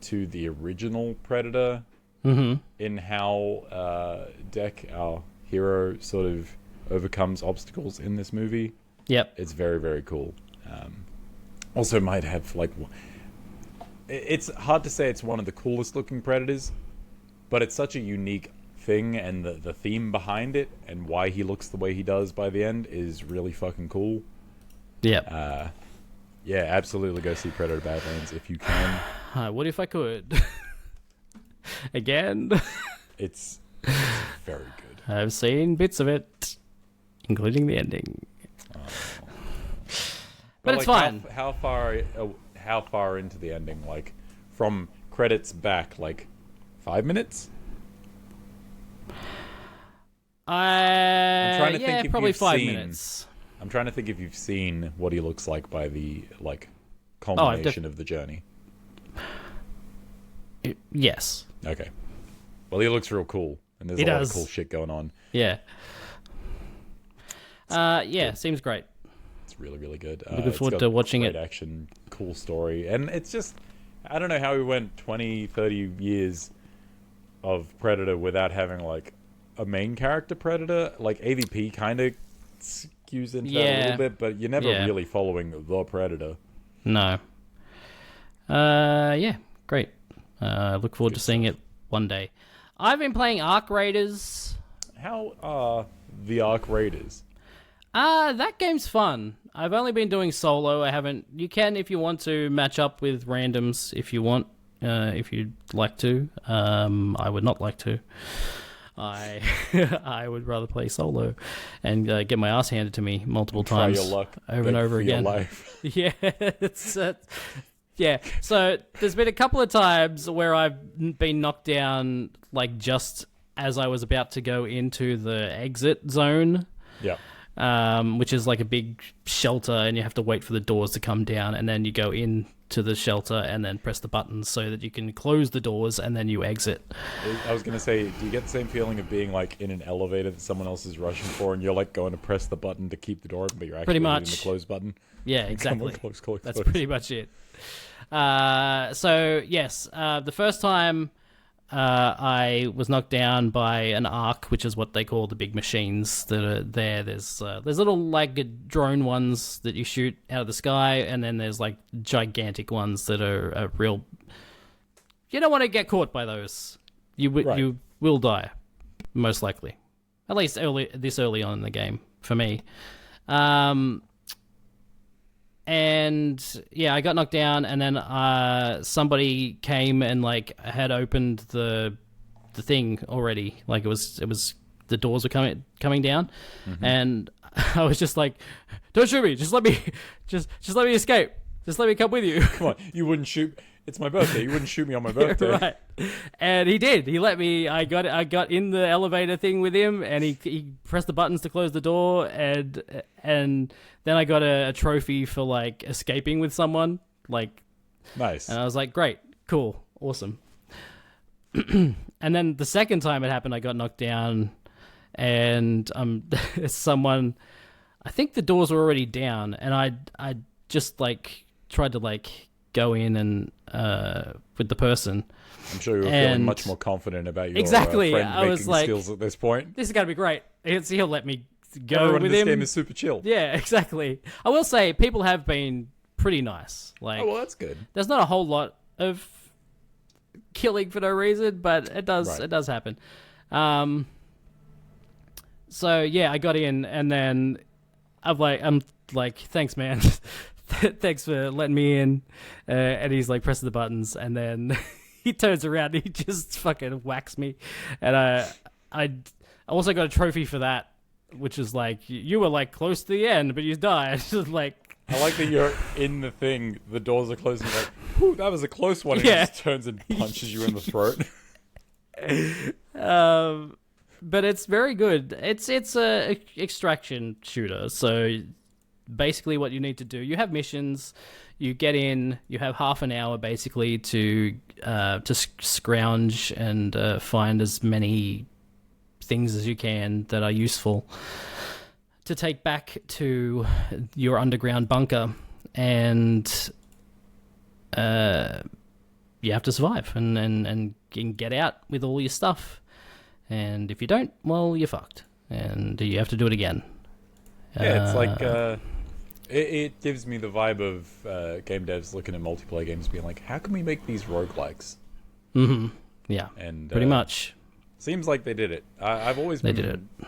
to the original Predator in how Dek, our hero, sort of overcomes obstacles in this movie. Yep. It's very, very cool. Also, might have like. It's hard to say it's one of the coolest looking Predators, but it's such a unique thing, and the theme behind it and why he looks the way he does by the end is really fucking cool. Yeah. Yeah, absolutely go see Predator Badlands if you can. What if I could? Again? It's very good. I've seen bits of it, including the ending. But it's like, fine. How far into the ending? Like, from credits back, like 5 minutes? I'm trying to think if probably you've 5 seen- minutes. I'm trying to think if you've seen what he looks like by the like Oh, culmination of the journey. Yes. Okay. Well, he looks real cool, and there's He a lot does. of cool shit going on. Yeah. Seems great. It's really, really good. Looking It's forward got to watching great it. action, cool story, and it's just, I don't know how we went 20, 30 years of Predator without having like a main character Predator. Like AVP kind of skews into that a Yeah. little bit, but you're never Yeah. really following the Predator. No. Yeah, great. Look forward to seeing it one day. I've been playing Arc Raiders. How are the Arc Raiders? That game's fun. I've only been doing solo. I haven't. You can, if you want to, match up with randoms if you want. If you'd like to. I would not like to. I I would rather play solo and get my ass handed to me multiple Try times your luck. over and beg over for your again. life. Yeah, yeah. So there's been a couple of times where I've been knocked down, like just as I was about to go into the exit zone, Yeah. which is like a big shelter, and you have to wait for the doors to come down, and then you go in to the shelter and then press the buttons so that you can close the doors and then you exit. I was gonna say, do you get the same feeling of being like in an elevator that someone else is rushing for, and you're like going to press the button to keep the door open, but you're actually Pretty hitting much. the close button? Yeah, Come on, exactly. close. That's pretty much it. So yes, the first time I was knocked down by an arc, which is what they call the big machines that are there. There's little like drone ones that you shoot out of the sky, and then there's like gigantic ones that are real. You don't want to get caught by those. Right. You will die, most likely. At least this early on in the game for me. And yeah, I got knocked down, and then somebody came and like had opened the thing already. Like it was the doors were coming down, and I was just like, "Don't shoot me! Just let me escape! Just let me come with you!" Come on, you wouldn't shoot. It's my birthday. You wouldn't shoot me on my birthday. Right. And he did. He let me. I got in the elevator thing with him, and he pressed the buttons to close the door, and then I got a trophy for like escaping with someone. Like, Nice. and I was like, great, cool, awesome. And then the second time it happened, I got knocked down, and someone. I think the doors were already down, and I just like tried to like go in and with the person. I'm sure you were feeling and- much more confident about your Exactly, friend I was making like- skills at this point. This is gonna be great. He'll let me go Everyone in with this him. game is super chill. Yeah, exactly. I will say people have been pretty nice. Like, Oh, well, that's good. there's not a whole lot of killing for no reason, but it does Right. it does happen. So yeah, I got in, and then I'm like, thanks, man. Thanks for letting me in. And he's like pressing the buttons, and then he turns around and he just fucking whacks me. And I also got a trophy for that, which is like, you were like close to the end, but you died. Like, I like that you're in the thing, the doors are closing, you're like, whew, that was a close one. And Yeah. he just turns and punches you in the throat. but it's very good. It's a extraction shooter. So basically, what you need to do, you have missions. You get in. You have half an hour basically to scrounge and find as many things as you can that are useful to take back to your underground bunker, and you have to survive and get out with all your stuff. And if you don't, well, you're fucked, and you have to do it again. Yeah, it's like It gives me the vibe of game devs looking at multiplayer games being like, how can we make these roguelikes? Yeah, And pretty much. seems like they did it. I've always They been did it.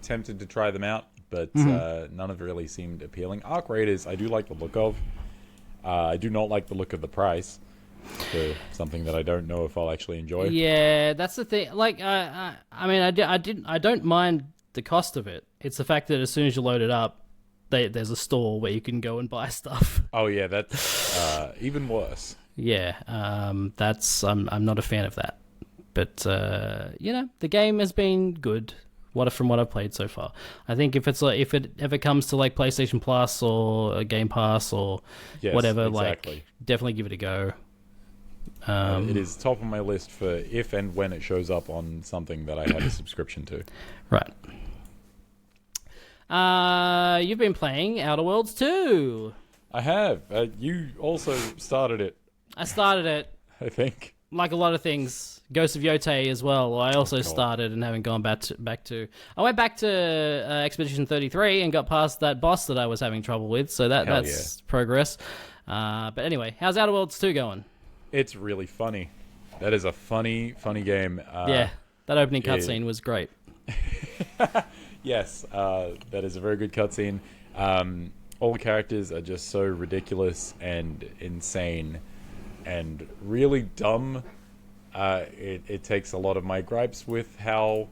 tempted to try them out, but none of it really seemed appealing. Arc Raiders, I do like the look of. I do not like the look of the price for something that I don't know if I'll actually enjoy. Yeah, that's the thing. Like, I mean, I don't mind the cost of it. It's the fact that as soon as you load it up, there's a store where you can go and buy stuff. Oh yeah, that's even worse. Yeah, that's I'm not a fan of that. But the game has been good. From what I've played so far, I think if it ever comes to like PlayStation Plus or a Game Pass or Yes, whatever, exactly. like definitely give it a go. It is top of my list for if and when it shows up on something that I have a subscription to. Right. You've been playing Outer Worlds 2. I have. You also started it, I started it, I think. like a lot of things. Ghost of Yotei as well. I also God. started and haven't gone back to. I went back to Expedition 33 and got past that boss that I was having trouble with. So that's progress. But anyway, how's Outer Worlds 2 going? It's really funny. That is a funny game. Yeah, that opening cutscene was great. Yes, that is a very good cutscene. All the characters are just so ridiculous and insane and really dumb. It takes a lot of my gripes with how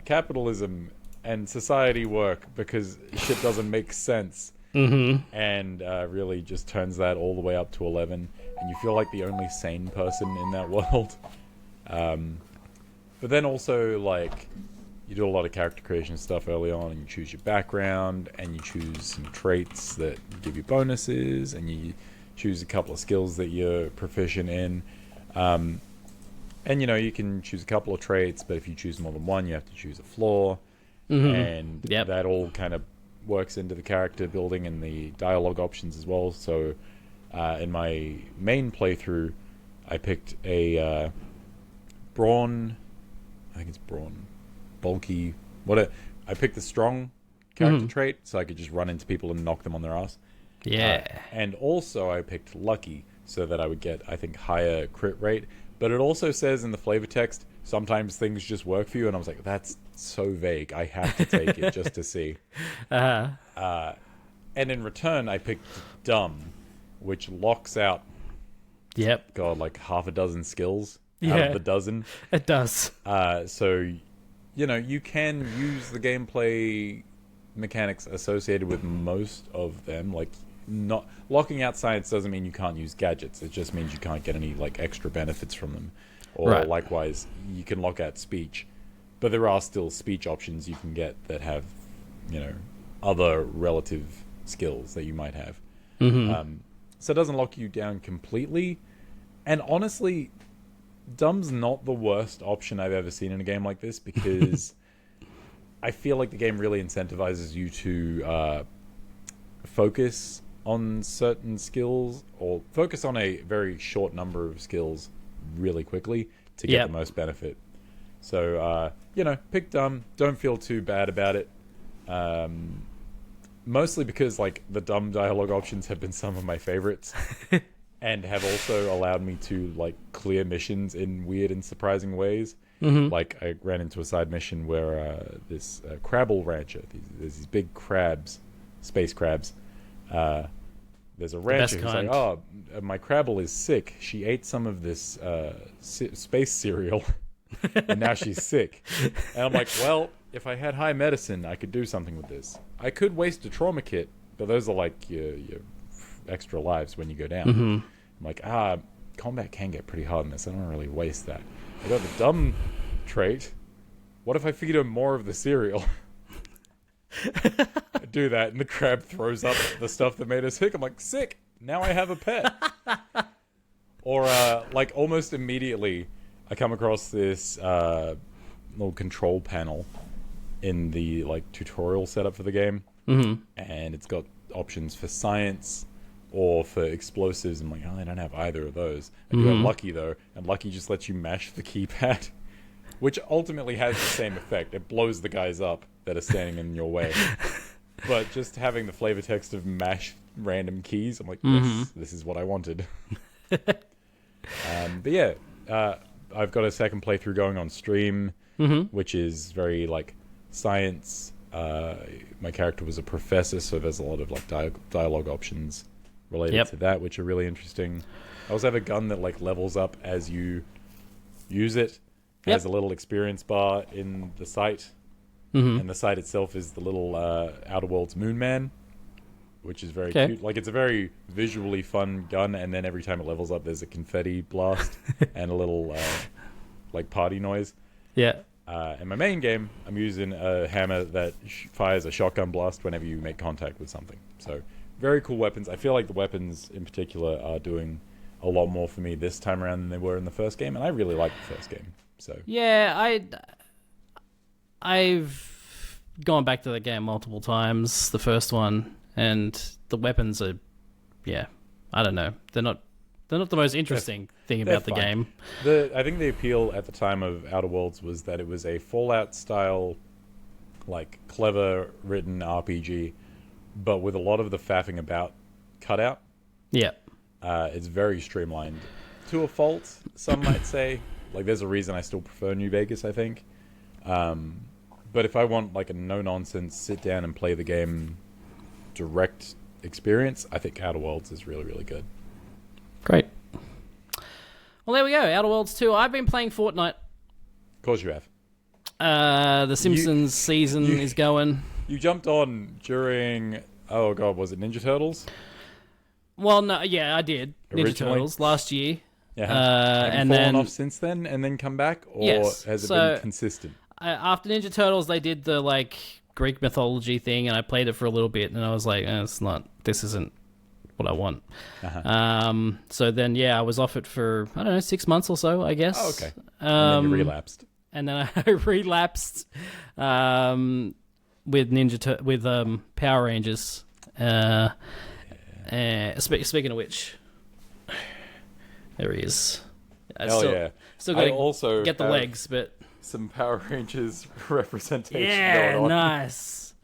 capitalism and society work, because shit doesn't make sense. And really just turns that all the way up to 11, and you feel like the only sane person in that world. But then also, like, you do a lot of character creation stuff early on, and you choose your background, and you choose some traits that give you bonuses, and you choose a couple of skills that you're proficient in. And, you can choose a couple of traits, but if you choose more than one, you have to choose a flaw. And that all kind of works into the character building and the dialogue options as well. So in my main playthrough, I picked a brawn, I think it's brawn, bulky, I picked the strong character trait, so I could just run into people and knock them on their ass. Yeah. And also I picked lucky, so that I would get, I think, higher crit rate. But it also says in the flavor text, sometimes things just work for you, and I was like, that's so vague. I have to take it just to see. And in return, I picked dumb, which locks out, like half a dozen skills out of the dozen. It does. So, you can use the gameplay mechanics associated with most of them. Like, not locking out science doesn't mean you can't use gadgets. It just means you can't get any like extra benefits from them. Or likewise, you can lock out speech, but there are still speech options you can get that have, other relative skills that you might have. So it doesn't lock you down completely. And honestly, dumb's not the worst option I've ever seen in a game like this, because I feel like the game really incentivizes you to focus on certain skills, or focus on a very short number of skills really quickly to get the most benefit. So, pick dumb. Don't feel too bad about it. Mostly because, like, the dumb dialogue options have been some of my favorites. And have also allowed me to, like, clear missions in weird and surprising ways. Like, I ran into a side mission where this Crabble rancher, there's these big crabs, space crabs. There's a rancher who's like, oh, my Crabble is sick. She ate some of this space cereal, and now she's sick. And I'm like, well, if I had high medicine, I could do something with this. I could waste a trauma kit, but those are like your extra lives when you go down. I'm like, combat can get pretty hard in this. I don't really waste that. I got the dumb trait. What if I feed her more of the cereal? I do that, and the crab throws up the stuff that made us sick. I'm like, sick! Now I have a pet. Or, like, almost immediately, I come across this little control panel in the, like, tutorial setup for the game. And it's got options for science or for explosives. I'm like, oh, I don't have either of those. I do have Lucky, though, and Lucky just lets you mash the keypad, which ultimately has the same effect. It blows the guys up that are standing in your way. But just having the flavor text of mash random keys, I'm like, this is what I wanted. But yeah, I've got a second playthrough going on stream, which is very like science. My character was a professor, so there's a lot of like dialogue options related to that, which are really interesting. I also have a gun that like levels up as you use it. It has a little experience bar in the sight, and the sight itself is the little Outer Worlds Moon Man, which is very cute. Like, it's a very visually fun gun, and then every time it levels up, there's a confetti blast and a little like party noise. Yeah. In my main game, I'm using a hammer that fires a shotgun blast whenever you make contact with something. So, very cool weapons. I feel like the weapons in particular are doing a lot more for me this time around than they were in the first game, and I really like the first game. So yeah, I've gone back to the game multiple times, the first one, and the weapons are, I don't know, they're not the most interesting thing about the game. I think the appeal at the time of Outer Worlds was that it was a Fallout style, like clever written RPG, but with a lot of the faffing about cut out. Yeah. It's very streamlined to a fault, some might say. Like, there's a reason I still prefer New Vegas, I think. But if I want like a no-nonsense, sit down and play the game direct experience, I think Outer Worlds is really, really good. Great. Well, there we go. Outer Worlds 2. I've been playing Fortnite. Of course you have. The Simpsons season is going. You jumped on during, oh god, was it Ninja Turtles? Well, no, yeah, I did. Ninja Turtles last year. Yeah. Have you and fallen then off since then and then come back? Or Yes, has it so- been consistent? After Ninja Turtles, they did the like Greek mythology thing, and I played it for a little bit, and I was like, this isn't what I want. So then, I was off it for, I don't know, 6 months or so, I guess. Oh, okay. And then you relapsed. And then I relapsed with Power Rangers. Speaking of which, there he is. Still got to get the legs, but some Power Rangers representation yeah, going on. nice.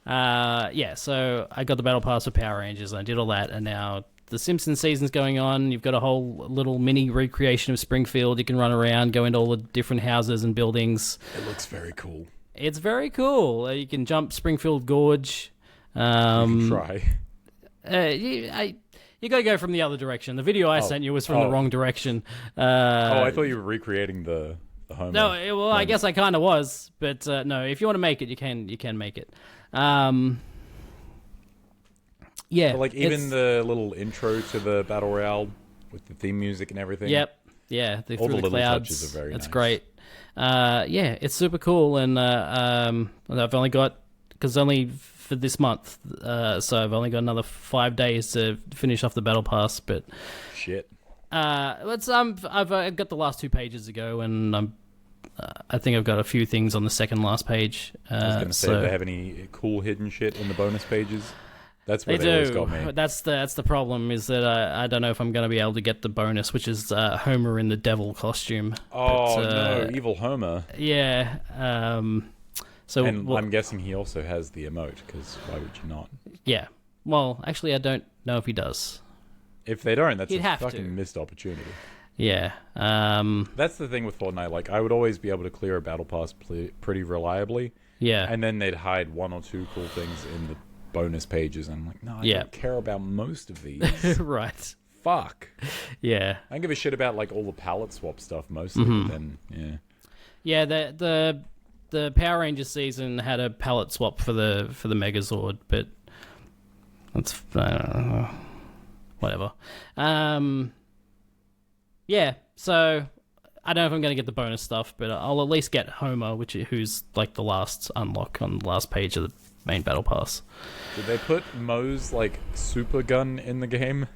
So I got the Battle Pass for Power Rangers, and I did all that, and now the Simpsons season's going on. You've got a whole little mini recreation of Springfield. You can run around, go into all the different houses and buildings. It looks very cool. It's very cool. You can jump Springfield Gorge. You can try. You got to go from the other direction. The video I sent you was from the wrong direction. I thought you were recreating the Homer. No, I guess I kind of was, but no. If you want to make it, you can make it. But like even the little intro to the Battle Royale with the theme music and everything. Yep. Yeah. All the the little clouds. touches are very nice. It's great. It's super cool, and I've only got only for this month, so I've only got another 5 days to finish off the Battle Pass. But shit. I've got the last 2 pages to go, and I think I've got a few things on the second last page. I was going to say, do they have any cool hidden shit in the bonus pages? That's where they always got me. That's the problem, is that I don't know if I'm going to be able to get the bonus, which is Homer in the devil costume. Oh, no, evil Homer. Yeah. I'm guessing he also has the emote, because why would you not? Yeah. Well, actually, I don't know if he does. If they don't, that's He'd a have fucking to. missed opportunity. Yeah. That's the thing with Fortnite. Like, I would always be able to clear a battle pass pretty reliably. Yeah. And then they'd hide 1 or 2 cool things in the bonus pages. And I'm like, no, I don't care about most of these. Right. Fuck. Yeah. I don't give a shit about like all the palette swap stuff mostly. But then, Yeah. The Power Rangers season had a palette swap for the Megazord, but that's whatever. So I don't know if I'm going to get the bonus stuff, but I'll at least get Homer, who's like the last unlock on the last page of the main Battle Pass. Did they put Moe's like super gun in the game?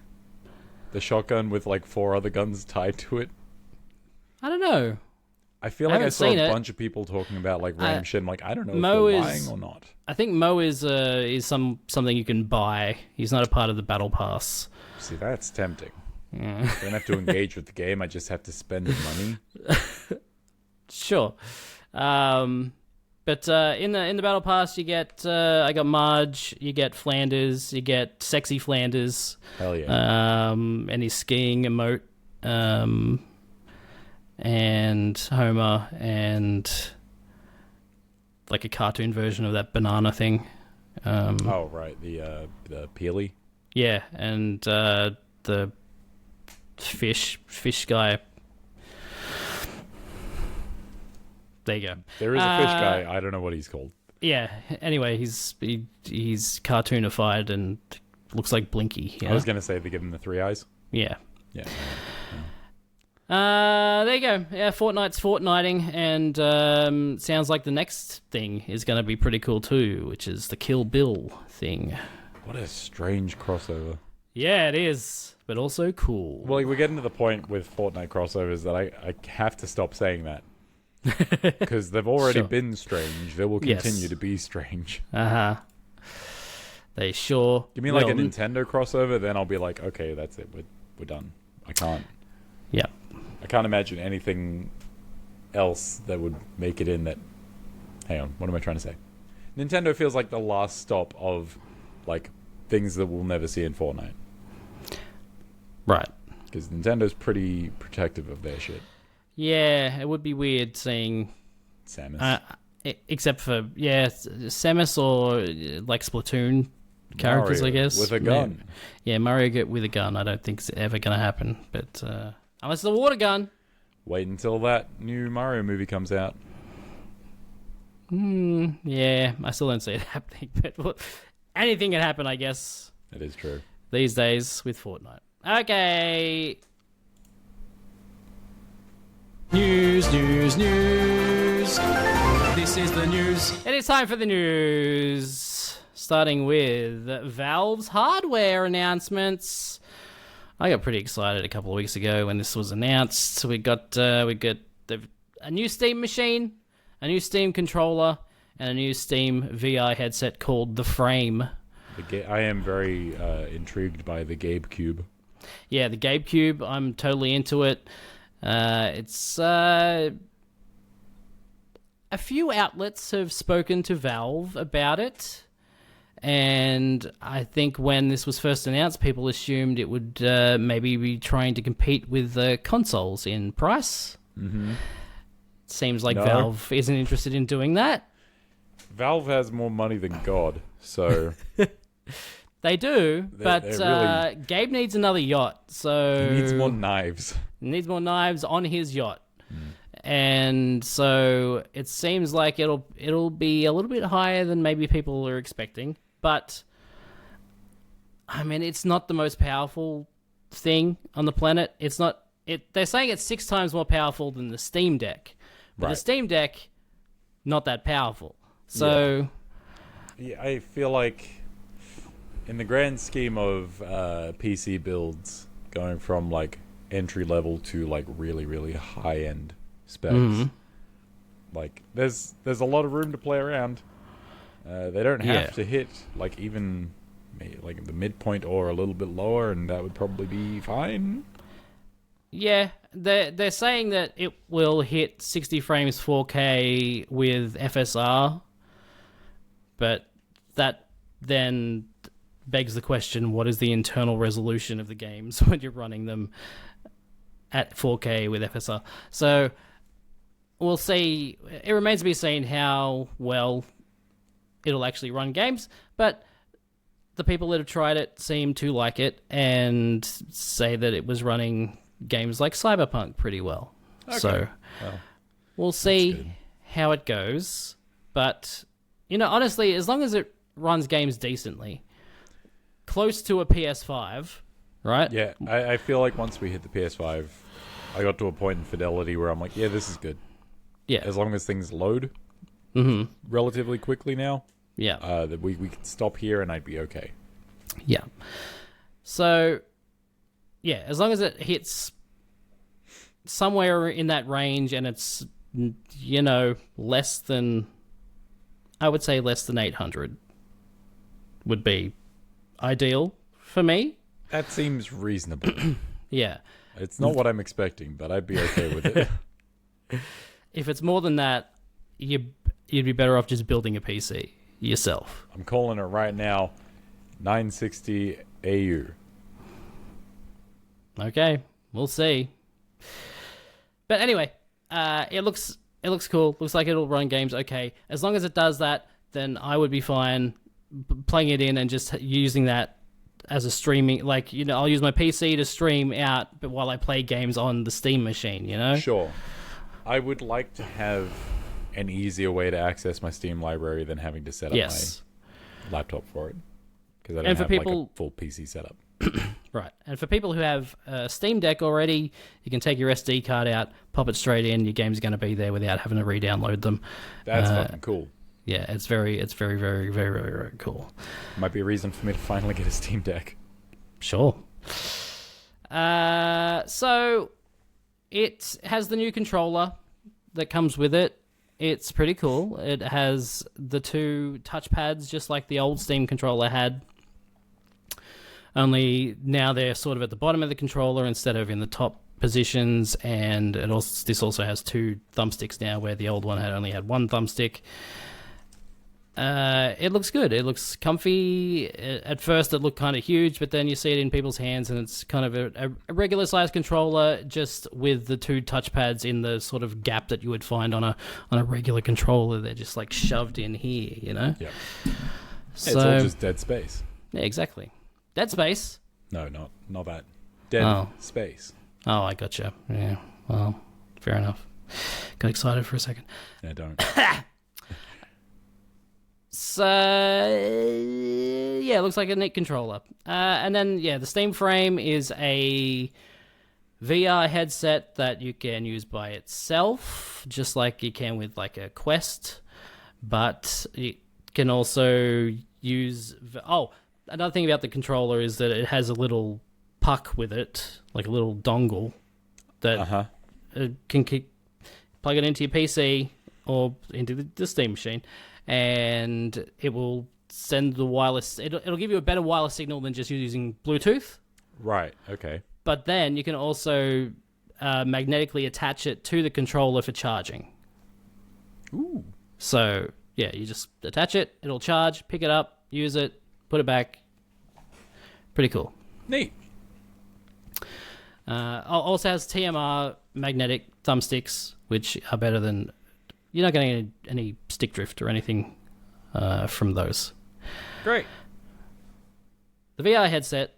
The shotgun with like 4 other guns tied to it? I don't know. I feel like I saw seen a it. bunch of people talking about like random shit. I'm like, I don't know Mo if they're is- lying or not. I think Mo is something you can buy. He's not a part of the Battle Pass. See, that's tempting. Yeah. I don't have to engage with the game. I just have to spend the money. Sure. But But in the battle pass, you get I got Marge, you get Flanders, you get sexy Flanders, Hell yeah. and his skiing emote, and Homer, and like a cartoon version of that banana thing. Oh right, the Peely. Yeah, and the fish guy. There you go. There is a fish guy. I don't know what he's called. Yeah. Anyway, he's cartoonified and looks like Blinky. I was gonna say they give him the 3 eyes. Yeah. Yeah. There you go. Yeah, Fortnite's fortnighting, and sounds like the next thing is going to be pretty cool too, which is the Kill Bill thing. What a strange crossover. Yeah, it is, but also cool. Well, we're getting to the point with Fortnite crossovers that I have to stop saying that. Because they've already Sure. been strange. They will Yes. continue to be strange. They sure. Give me like a will. Nintendo crossover, then I'll be like, okay, that's it. We're done. I can't imagine anything else that would make it in that. Hang on, what am I trying to say? Nintendo feels like the last stop of like things that we'll never see in Fortnite. Right. Because Nintendo's pretty protective of their shit. Yeah, it would be weird seeing, Samus. except for Samus or like Splatoon characters, Mario I guess, with a gun. Yeah, Mario with a gun. I don't think it's ever going to happen, but unless it's a water gun. Wait until that new Mario movie comes out. Yeah, I still don't see it happening, but anything can happen, I guess, That is true. these days with Fortnite. Okay. News. This is the news. It is time for the news. Starting with Valve's hardware announcements. I got pretty excited a couple of weeks ago when this was announced. We got a new Steam machine, a new Steam controller, and a new Steam VR headset called the Frame. I am very intrigued by the Gabe Cube. Yeah, the Gabe Cube. I'm totally into it. It's a few outlets have spoken to Valve about it, and I think when this was first announced, people assumed it would maybe be trying to compete with consoles in price. Mm-hmm. Seems like No. Valve isn't interested in doing that. Valve has more money than God, so They do, but they're really- Gabe needs another yacht, so he needs more knives. needs more knives on his yacht. And so it seems like it'll be a little bit higher than maybe people are expecting. But I mean, it's not the most powerful thing on the planet. It's not. They're saying it's 6 times more powerful than the Steam Deck, but the Right. Steam Deck not that powerful. So Yeah, I feel like in the grand scheme of PC builds, going from like entry level to like really, really high end specs, like there's a lot of room to play around. They don't have Yeah. to hit like even like the midpoint or a little bit lower, and that would probably be fine. yeah, they're saying that it will hit 60 frames 4K with FSR, but that then begs the question, what is the internal resolution of the games when you're running them at 4K with FSR? So we'll see. It remains to be seen how well it'll actually run games, but the people that have tried it seem to like it and say that it was running games like Cyberpunk pretty well. So Well, we'll good. see how it goes. But, honestly, as long as it runs games decently, close to a PS5, right? yeah, I feel like once we hit the PS5, I got to a point in fidelity where I'm like, yeah, this is good. Yeah. As long as things load relatively quickly now, Yeah. that we can stop here and I'd be okay. Yeah. So, yeah, as long as it hits somewhere in that range and it's, less than, I would say less than 800 would be ideal for me. That seems reasonable. Yeah. It's not what I'm expecting, but I'd be okay with it. If it's more than that, you'd be better off just building a PC yourself. I'm calling it right now. 960 AU. Okay, we'll see. But anyway, it looks cool. Looks like it'll run games okay. As long as it does that, then I would be fine playing it in and just using that as a streaming. Like, you know, I'll use my PC to stream out, but while I play games on the Steam machine. You know. Sure. I would like to have an easier way to access my Steam library than having to set up my laptop for it, because I don't have like a full PC setup. Right, and for people who have a Steam Deck already, you can take your SD card out, pop it straight in. Your game's going to be there without having to re-download them. That's fucking cool. Yeah, it's very, very, very, very, very cool. Might be a reason for me to finally get a Steam Deck. Sure. So it has the new controller that comes with it. It's pretty cool. It has the 2 touchpads, just like the old Steam controller had. Only now they're sort of at the bottom of the controller instead of in the top positions, and this also has 2 thumbsticks now, where the old one only had 1 thumbstick. It looks good. It looks comfy. At first, it looked kind of huge, but then you see it in people's hands, and it's kind of a regular-sized controller, just with the 2 touchpads in the sort of gap that you would find on a regular controller. They're just like shoved in here, you know? Yeah. So, it's all just dead space. Yeah, exactly. Dead Space? No, not that. Dead space. Oh, I gotcha. Yeah, well, fair enough. Got excited for a second. Yeah, don't. So, yeah, it looks like a neat controller. And then, yeah, the Steam Frame is a VR headset that you can use by itself, just like you can with, like, a Quest. But you can also use... another thing about the controller is that it has a little puck with it, like a little dongle, that can plug it into your PC or into the Steam machine, and it will send the wireless... It'll give you a better wireless signal than just using Bluetooth. Right, okay. But then you can also magnetically attach it to the controller for charging. Ooh. So, yeah, you just attach it, it'll charge, pick it up, use it, put it back. Pretty cool. Neat. Also has TMR magnetic thumbsticks, which are better than... You're not getting any stick drift or anything from those. Great. The VR headset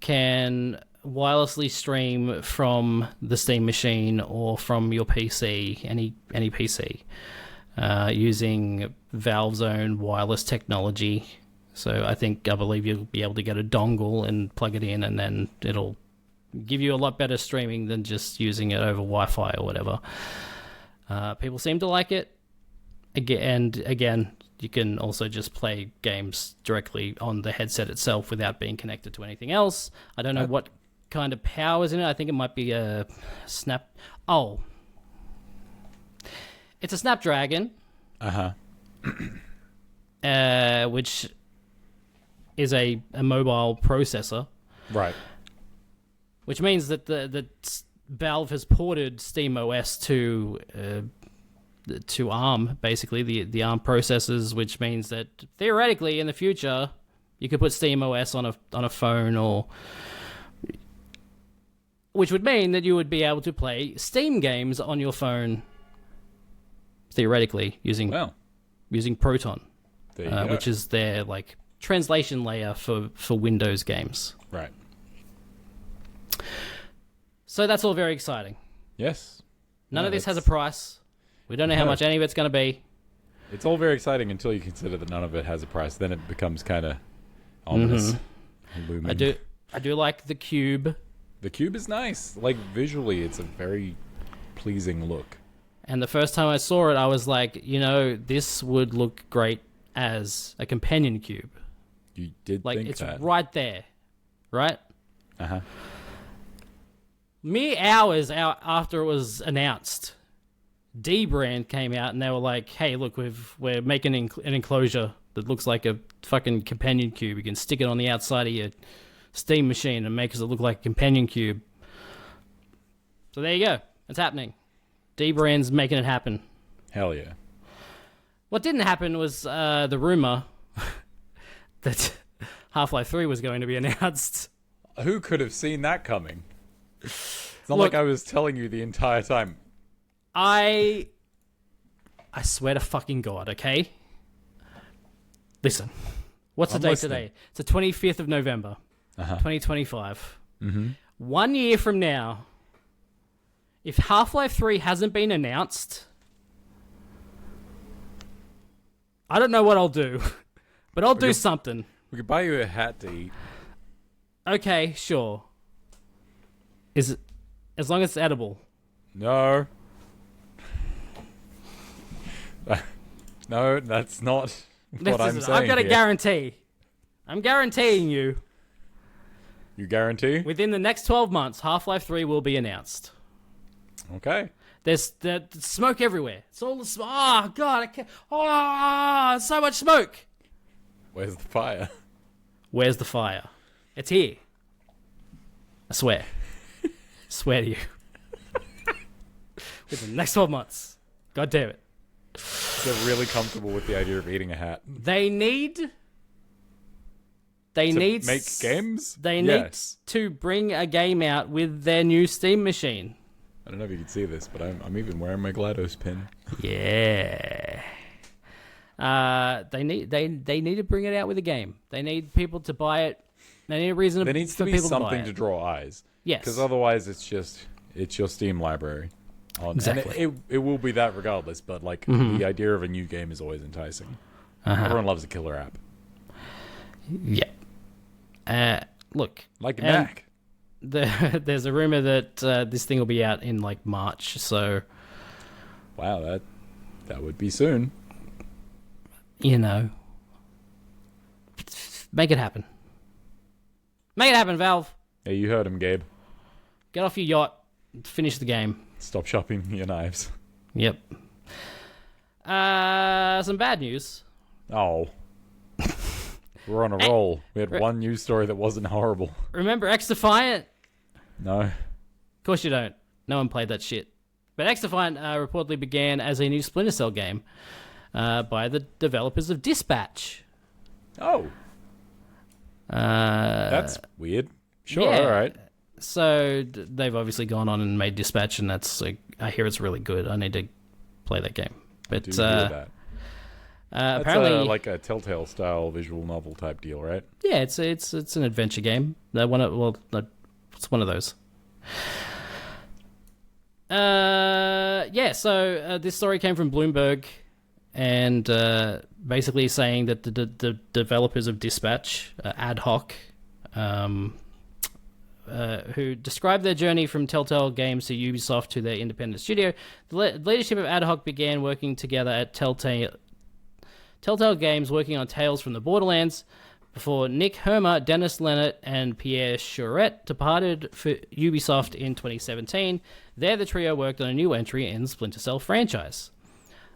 can wirelessly stream from the Steam machine or from your PC, any PC, using Valve's own wireless technology. So I believe you'll be able to get a dongle and plug it in, and then it'll give you a lot better streaming than just using it over Wi-Fi or whatever. People seem to like it. Again, you can also just play games directly on the headset itself without being connected to anything else. I don't know what kind of power is in it. I think it might be a Snap... Oh. It's a Snapdragon. Which is a mobile processor. Right. Which means that the Valve has ported SteamOS to ARM, basically, the ARM processors, which means that theoretically in the future you could put SteamOS on a phone, or which would mean that you would be able to play Steam games on your phone theoretically using Proton, which is their like translation layer for Windows games. Right. So that's all very exciting. Yes. None of this has a price. We don't know how much any of it's going to be. It's all very exciting until you consider that none of it has a price. Then it becomes kind of ominous. I do like the cube. The cube is nice. Like, visually, it's a very pleasing look. And the first time I saw it, I was like, this would look great as a companion cube. You did like, think it's that. right there. Right? Uh-huh. Mere hours after it was announced, D-Brand came out and they were like, hey, look, we're making an enclosure that looks like a fucking companion cube. You can stick it on the outside of your Steam machine and make it look like a companion cube. So there you go. It's happening. D-Brand's making it happen. Hell yeah. What didn't happen was the rumor that Half-Life 3 was going to be announced. Who could have seen that coming? It's not Look- like I was telling you the entire time. I swear to fucking God, okay? Listen. What's the I'm date listening. today? It's the 25th of November, 2025. 1 year from now, if Half-Life 3 hasn't been announced, I don't know what I'll do, but I'll do something. We could buy you a hat to eat. Okay, sure. Is it, as long as it's edible. No. No, that's not what I'm saying. I've got a here. guarantee. I'm guaranteeing you, You guarantee? within the next 12 months, Half-Life 3 will be announced. Okay. There's smoke everywhere. It's all the smoke. Oh, God. I can't. Oh, so much smoke. Where's the fire? Where's the fire? It's here. I swear. Swear to you. Within the next 12 months. God damn it. They're really comfortable with the idea of eating a hat. They need... To make games? They Yes. need to bring a game out with their new Steam machine. I don't know if you can see this, but I'm even wearing my GLaDOS pin. Yeah. They need to bring it out with a game. They need people to buy it. They need a reason There needs for to be people to buy something it. to draw eyes. Yes. Because otherwise it's your Steam library. Exactly. And it will be that regardless, but like the idea of a new game is always enticing. Everyone loves a killer app. Yeah. Look. Like a and Knack. There's a rumor that this thing will be out in like March. So, Wow, that would be soon. you know, make it happen. Make it happen, Valve. Yeah, you heard him, Gabe. Get off your yacht. Finish the game. Stop shopping your knives. Yep. Some bad news. Oh. We're on a roll. We had one news story that wasn't horrible. Remember X-Defiant? No. Of course you don't. No one played that shit. But X-Defiant reportedly began as a new Splinter Cell game by the developers of Dispatch. Oh. That's weird. Sure, yeah. alright. So they've obviously gone on and made Dispatch, and that's I hear it's really good. I need to play that game. But Do hear that. That's apparently, like a Telltale style visual novel type deal, right? yeah, it's an adventure game. It's one of those. Yeah. So this story came from Bloomberg, and basically saying that the developers of Dispatch, Ad Hoc, who described their journey from Telltale Games to Ubisoft to their independent studio, the leadership of Ad Hoc began working together at Telltale Games, working on Tales from the Borderlands, before Nick Hermer, Dennis Lennart, and Pierre Charette departed for Ubisoft in 2017. There, the trio worked on a new entry in the Splinter Cell franchise.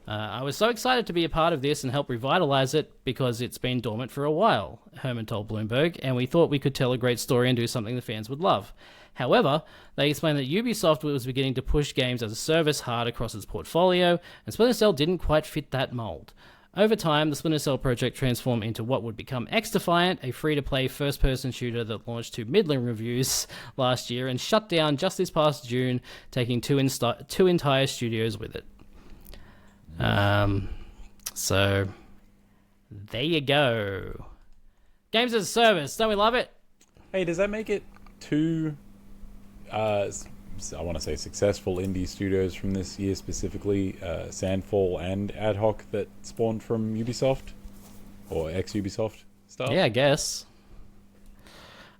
I was so excited to be a part of this and help revitalize it because it's been dormant for a while, Herman told Bloomberg, and we thought we could tell a great story and do something the fans would love. However, they explained that Ubisoft was beginning to push games as a service hard across its portfolio, and Splinter Cell didn't quite fit that mold. Over time, the Splinter Cell project transformed into what would become X-Defiant, a free-to-play first-person shooter that launched to middling reviews last year and shut down just this past June, taking two entire studios with it. So there you go. Games as a service, don't we love it? Hey, does that make it two, I want to say successful indie studios from this year specifically, Sandfall and Ad Hoc, that spawned from Ubisoft? Or ex-Ubisoft stuff? Yeah, I guess.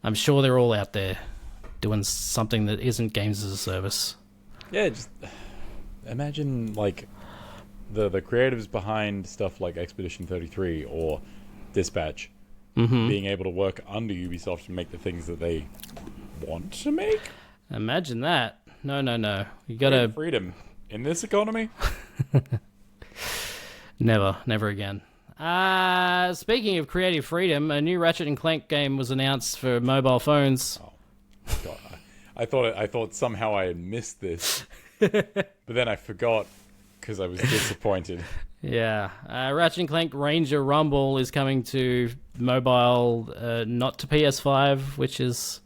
I'm sure they're all out there doing something that isn't games as a service. Yeah, just imagine, like, the creatives behind stuff like Expedition 33 or Dispatch being able to work under Ubisoft and make the things that they want to make. Imagine that. No. You gotta... Freedom in this economy? Never again. Speaking of creative freedom, a new Ratchet and Clank game was announced for mobile phones. God, I thought somehow I had missed this, but then I forgot because I was disappointed. Yeah. Ratchet and Clank Ranger Rumble is coming to mobile, not to PS5, which is...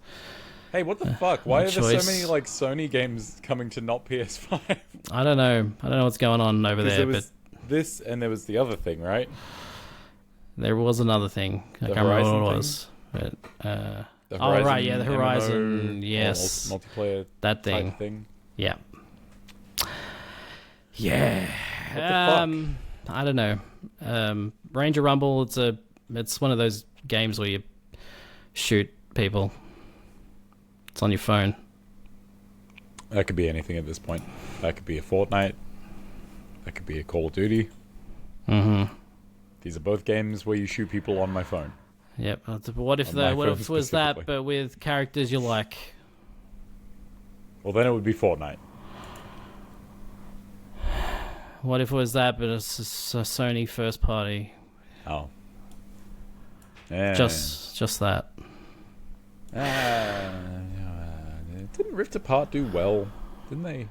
Hey, what the fuck? Why are there choice. so many like Sony games coming to not PS5? I don't know. I don't know what's going on over there, There but was this, and there was the other thing, right? there was another thing. I The can't remember Horizon what it thing? was. But, The oh, right, yeah, the MMO Horizon, or yes. multiplayer That type thing. thing. Yeah. Yeah. What the I don't know. Ranger Rumble, it's one of those games where you shoot people. It's on your phone. That could be anything at this point. That could be a Fortnite. That could be a Call of Duty. Mm-hmm. These are both games where you shoot people on my phone. Yep. What if On my what phone if it was that, specifically. but with characters you like? Well, then it would be Fortnite. What if it was that, but it's a Sony first party? Oh. Yeah. Just that. Didn't Rift Apart do well? Didn't they?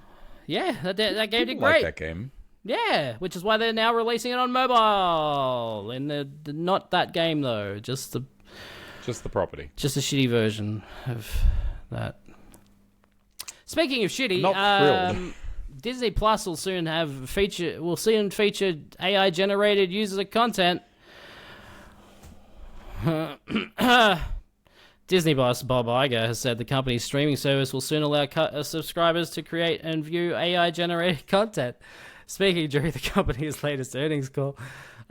Yeah, that game did Didn't great. like that game. Yeah, which is why they're now releasing it on mobile. And the not that game though, just the property. just a shitty version of that. Speaking of shitty, Not thrilled. Disney Plus will soon feature AI generated user content. Disney boss Bob Iger has said the company's streaming service will soon allow subscribers to create and view AI-generated content. Speaking during the company's latest earnings call,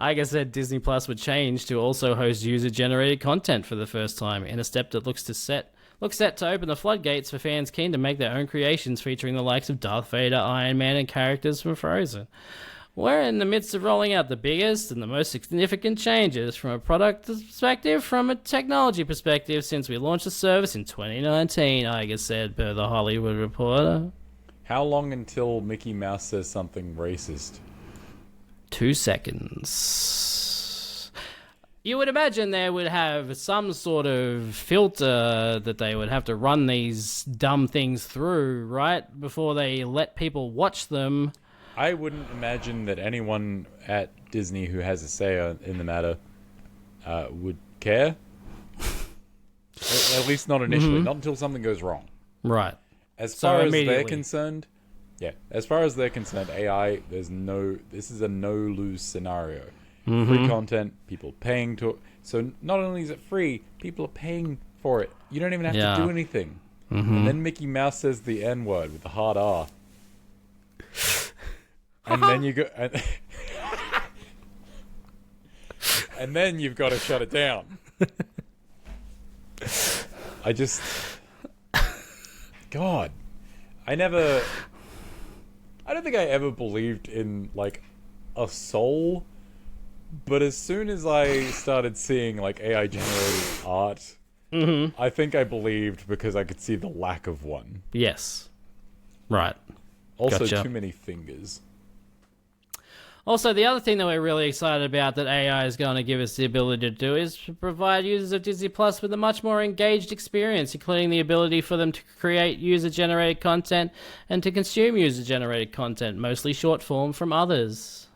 Iger said Disney Plus would change to also host user-generated content for the first time, in a step that looks set to open the floodgates for fans keen to make their own creations featuring the likes of Darth Vader, Iron Man, and characters from Frozen. We're in the midst of rolling out the biggest and the most significant changes from a product perspective, from a technology perspective, since we launched the service in 2019, Iger said, per The Hollywood Reporter. How long until Mickey Mouse says something racist? 2 seconds. You would imagine they would have some sort of filter that they would have to run these dumb things through, right? Before they let people watch them. I wouldn't imagine that anyone at Disney who has a say in the matter would care. At least not initially. Not until something goes wrong. Right. As So far as they're immediately. concerned, as far as they're concerned, AI, this is a no-lose scenario. Free content, people paying to... So not only is it free, people are paying for it. You don't even have Yeah. to do anything. And then Mickey Mouse says the N-word with the hard R. And then you go... And then you've got to shut it down. I just... God. I don't think I ever believed in, like, a soul. But as soon as I started seeing, like, AI-generated art, I think I believed because I could see the lack of one. Yes. Right. Also, Gotcha. too many fingers. Also, the other thing that we're really excited about that AI is going to give us the ability to do is to provide users of Disney Plus with a much more engaged experience, including the ability for them to create user-generated content and to consume user-generated content, mostly short form from others.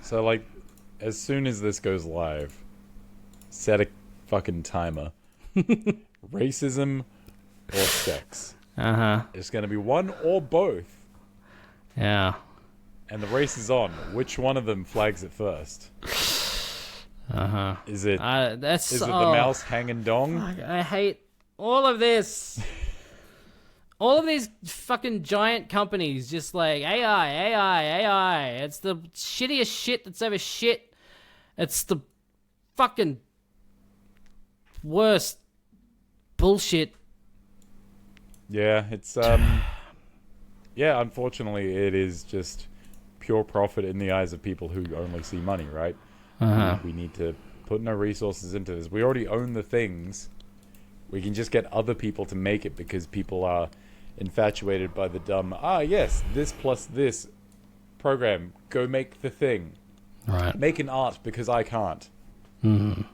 So, like, as soon as this goes live, set a fucking timer. Racism or sex. Uh-huh. It's going to be one or both. Yeah. And the race is on. Which one of them flags it first? Uh-huh. Is it the That's mouse hanging dong? I hate all of this. All of these fucking giant companies just like AI. It's the shittiest shit that's ever shit. It's the fucking worst bullshit. Yeah, it's yeah, unfortunately it is just pure profit in the eyes of people who only see money, right? We need to put no resources into this. We already own the things. We can just get other people to make it because people are infatuated by the dumb, yes, this plus this program, go make the thing. Right. Make an art because I can't. Fucking,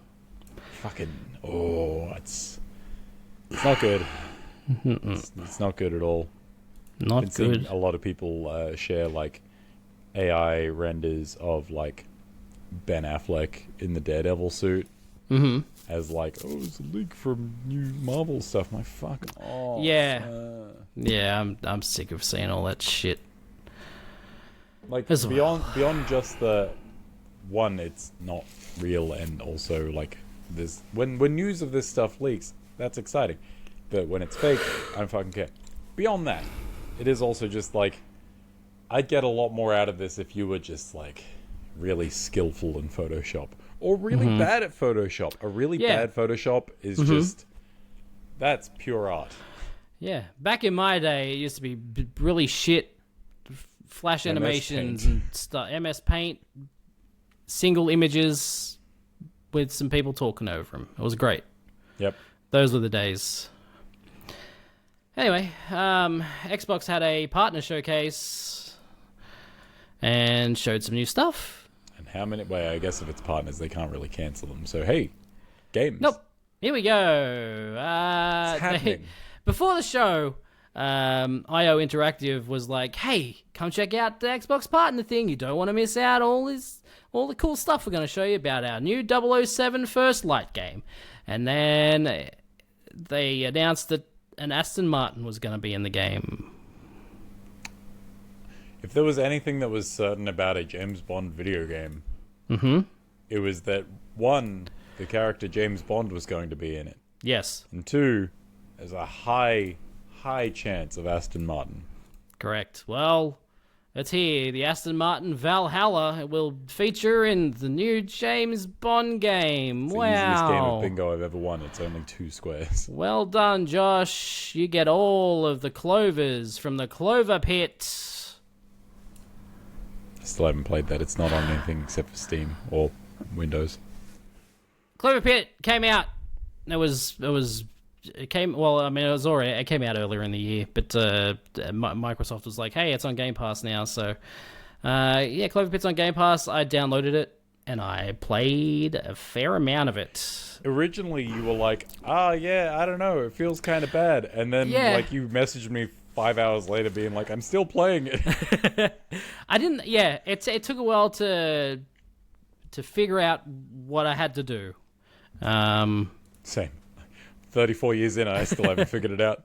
it's not good. It's not good at all. Not Been seeing good. a lot of people share like AI renders of like Ben Affleck in the Daredevil suit Mm-hmm. as like, oh, it's a leak from new Marvel stuff. My fucking Yeah. Yeah, I'm sick of seeing all that shit. like As well. beyond just the one, it's not real, and also like this when news of this stuff leaks, that's exciting, but when it's fake, I don't fucking care. Beyond that, it is also just like I'd get a lot more out of this if you were just like really skillful in Photoshop or really bad at Photoshop. A really Yeah. bad Photoshop is just that's pure art. Yeah, back in my day, it used to be really shit flash animations Paint. and stuff. MS Paint, single images with some people talking over them. It was great. Yep. Those were the days. Anyway, Xbox had a partner showcase and showed some new stuff. And how many? Well, I guess if it's partners, they can't really cancel them. So hey, games. Nope. Here we go. It's happening. Before the show, IO Interactive was like, "Hey, come check out the Xbox partner thing. You don't want to miss out all the cool stuff we're going to show you about our new 007 First Light game." And then they announced that an Aston Martin was going to be in the game. If there was anything that was certain about a James Bond video game, it was that one, the character James Bond was going to be in it, Yes, and two, there's a high chance of Aston Martin. correct. Well, it's here. The Aston Martin Valhalla will feature in the new James Bond game. It's the Wow. easiest game of bingo I've ever won. It's only 2 squares. Well done, Josh. You get all of the clovers from the Clover Pit. I still haven't played that. It's not on anything except for Steam or Windows. Clover Pit came out. It came out earlier in the year, but Microsoft was like, "Hey, it's on Game Pass now." So, Clover Pit's on Game Pass. I downloaded it and I played a fair amount of it. Originally, you were like, yeah, I don't know. It feels kind of bad. And then, Yeah. like, you messaged me 5 hours later being like, I'm still playing it. I didn't. Yeah, it took a while to figure out what I had to do. Same. 34 years in, I still haven't figured it out.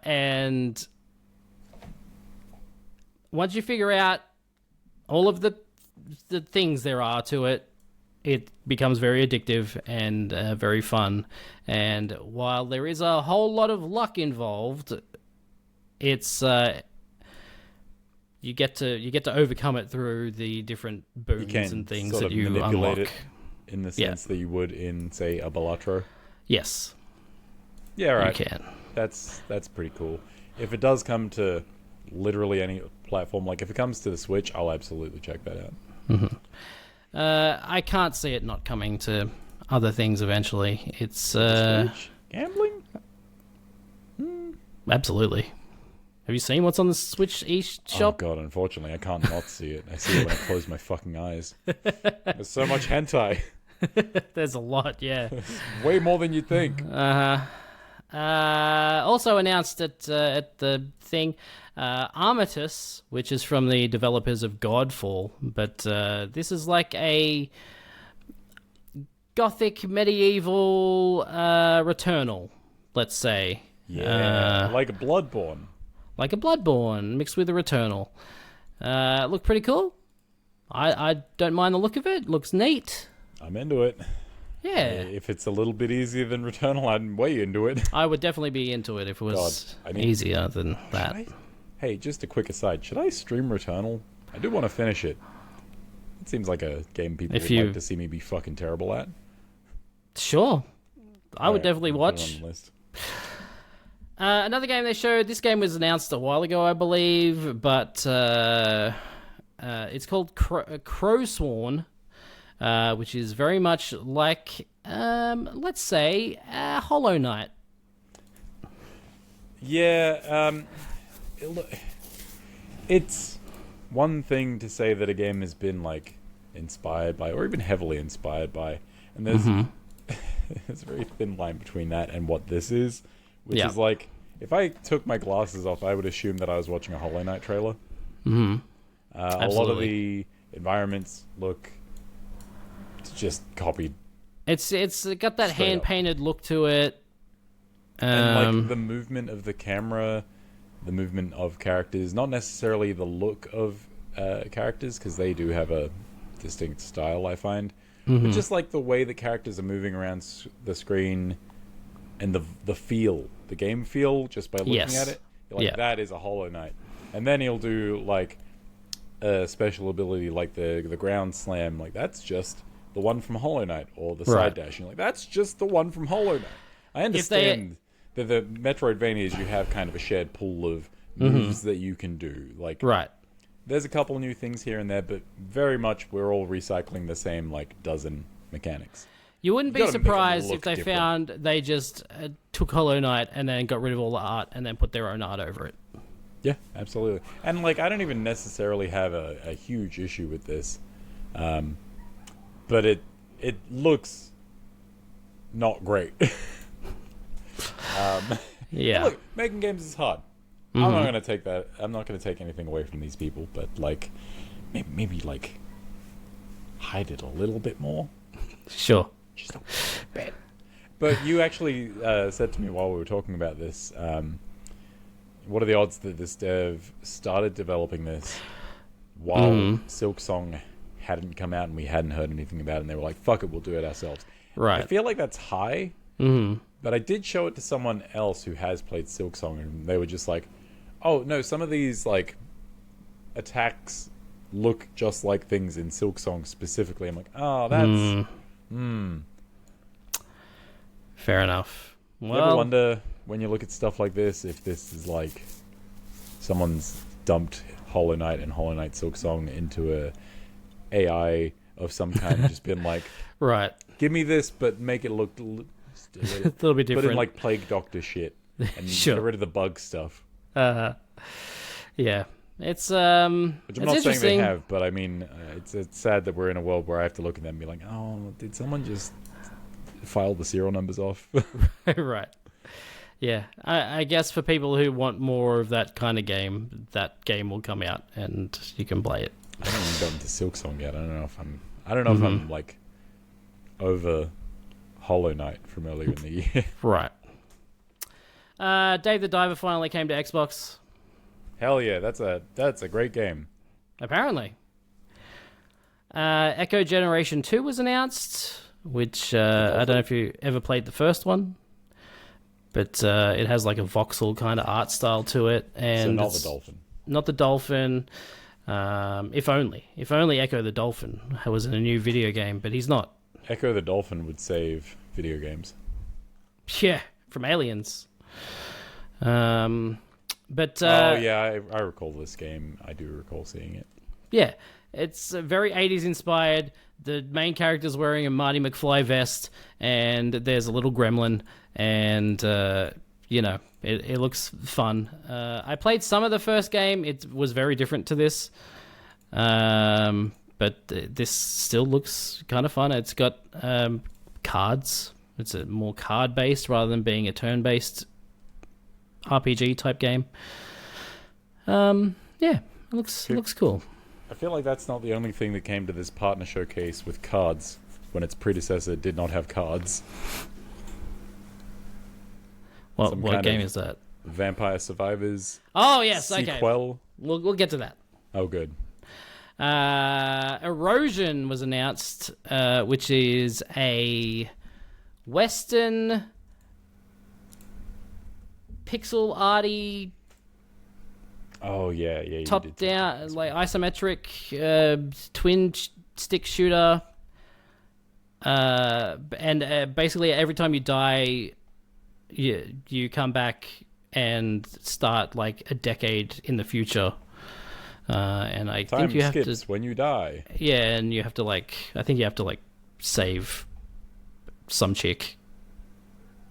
And once you figure out all of the things there are to it, it becomes very addictive and very fun. And while there is a whole lot of luck involved, it's you get to overcome it through the different boons You can and things sort that of you manipulate unlock. it in the sense that you would in, say, a Balatro. Yes, Yeah, right. you can. That's pretty cool. If it does come to literally any platform, like if it comes to the Switch, I'll absolutely check that out. I can't see it not coming to other things eventually. It's Switch? Gambling? absolutely. Have you seen what's on the Switch Oh eShop? god, unfortunately, I can't not see it. I see it when I close my fucking eyes. There's so much hentai. There's a lot, yeah. Way more than you think. Also announced at the thing, Armitus, which is from the developers of Godfall, but this is like a gothic medieval Returnal, let's say. Yeah, like a Bloodborne. Like a Bloodborne mixed with a Returnal. Look pretty cool. I don't mind the look of it. Looks neat. I'm into it. Yeah. If it's a little bit easier than Returnal, I'm way into it. I would definitely be into it if it was God, I need- easier than that. Hey, just a quick aside. Should I stream Returnal? I do want to finish it. It seems like a game people If would you- like to see me be fucking terrible at. Sure. I would Alright, definitely I'll put it watch. on the list. Another game they showed, this game was announced a while ago, I believe, but it's called Crowsworn, which is very much like, let's say, Hollow Knight. Yeah, it's one thing to say that a game has been like inspired by, or even heavily inspired by, and there's there's a very thin line between that and what this is, which Yeah. is like if I took my glasses off, I would assume that I was watching a Hollow Knight trailer. Mm-hmm. A lot of the environments look just copied. It's got that Straight hand up. painted look to it. And like the movement of the camera, the movement of characters, not necessarily the look of characters, because they do have a distinct style, I find. But just like the way the characters are moving around the screen, and the feel, the game feel, just by looking Yes. at it, you're like, Yeah. that is a Hollow Knight. And then he'll do like a special ability like the ground slam, like that's just the one from Hollow Knight, or the Right. side dash. You're like, that's just the one from Hollow Knight. I understand that the Metroidvanias, you have kind of a shared pool of moves that you can do. Like, Right. there's a couple new things here and there, but very much we're all recycling the same like dozen mechanics. You wouldn't You be gotta make it surprised if look they different. found they just took Hollow Knight and then got rid of all the art and then put their own art over it. Yeah, absolutely. And like, I don't even necessarily have a huge issue with this, but it looks not great. Yeah. Look, making games is hard. I'm not gonna take that. I'm not gonna take anything away from these people, but like, maybe like hide it a little bit more. Sure. Just a bit. But you actually said to me while we were talking about this, what are the odds that this dev started developing this while Silk Song hadn't come out and we hadn't heard anything about it, and they were like, fuck it, we'll do it ourselves. Right. I feel like that's high, but I did show it to someone else who has played Silk Song, and they were just like, oh, no, some of these like attacks look just like things in Silk Song specifically. I'm like, oh, that's... Fair enough. You ever Well, wonder when you look at stuff like this if this is like someone's dumped Hollow Knight and Hollow Knight Silk Song into a AI of some kind and just been like, right. give me this, but make it look just a A little bit but different. in like Plague Doctor shit, and Sure. get rid of the bug stuff. Yeah. It's Which I'm it's not saying they interesting. have, but I mean, it's sad that we're in a world where I have to look at them and be like, oh, did someone just file the serial numbers off? Right. Yeah. I guess for people who want more of that kind of game, that game will come out and you can play it. I haven't even gotten to Silk Song yet. I don't know if I'm like over Hollow Knight from earlier in the year. Right. Dave the Diver finally came to Xbox. Hell yeah, that's a great game. Apparently. Echo Generation 2 was announced, which I don't know if you ever played the first one, but it has like a voxel kind of art style to it. And So not it's the dolphin. Not the dolphin. If only Echo the Dolphin was in a new video game, but he's not. Echo the Dolphin would save video games. Yeah, from Aliens. But Oh yeah, I recall this game. I do recall seeing it. yeah, it's very 80s inspired. The main character's wearing a Marty McFly vest, and there's a little gremlin, and it looks fun. I played some of the first game. It was very different to this, but this still looks kind of fun. It's got cards. It's a more card based rather than being a turn based RPG type game. Yeah, it looks cool. I feel like that's not the only thing that came to this partner showcase with cards when its predecessor did not have cards. What Some what kind game of- is that? Vampire Survivors Oh yes, okay. sequel. We'll get to that. Oh, good. Erosion was announced, which is a Western pixel arty Oh yeah, yeah. You top did down like isometric twin stick shooter, and basically every time you die, you come back and start like a decade in the future. And I Time think you have skips to, when you die. yeah, and you have to like, I think you have to like save some chick.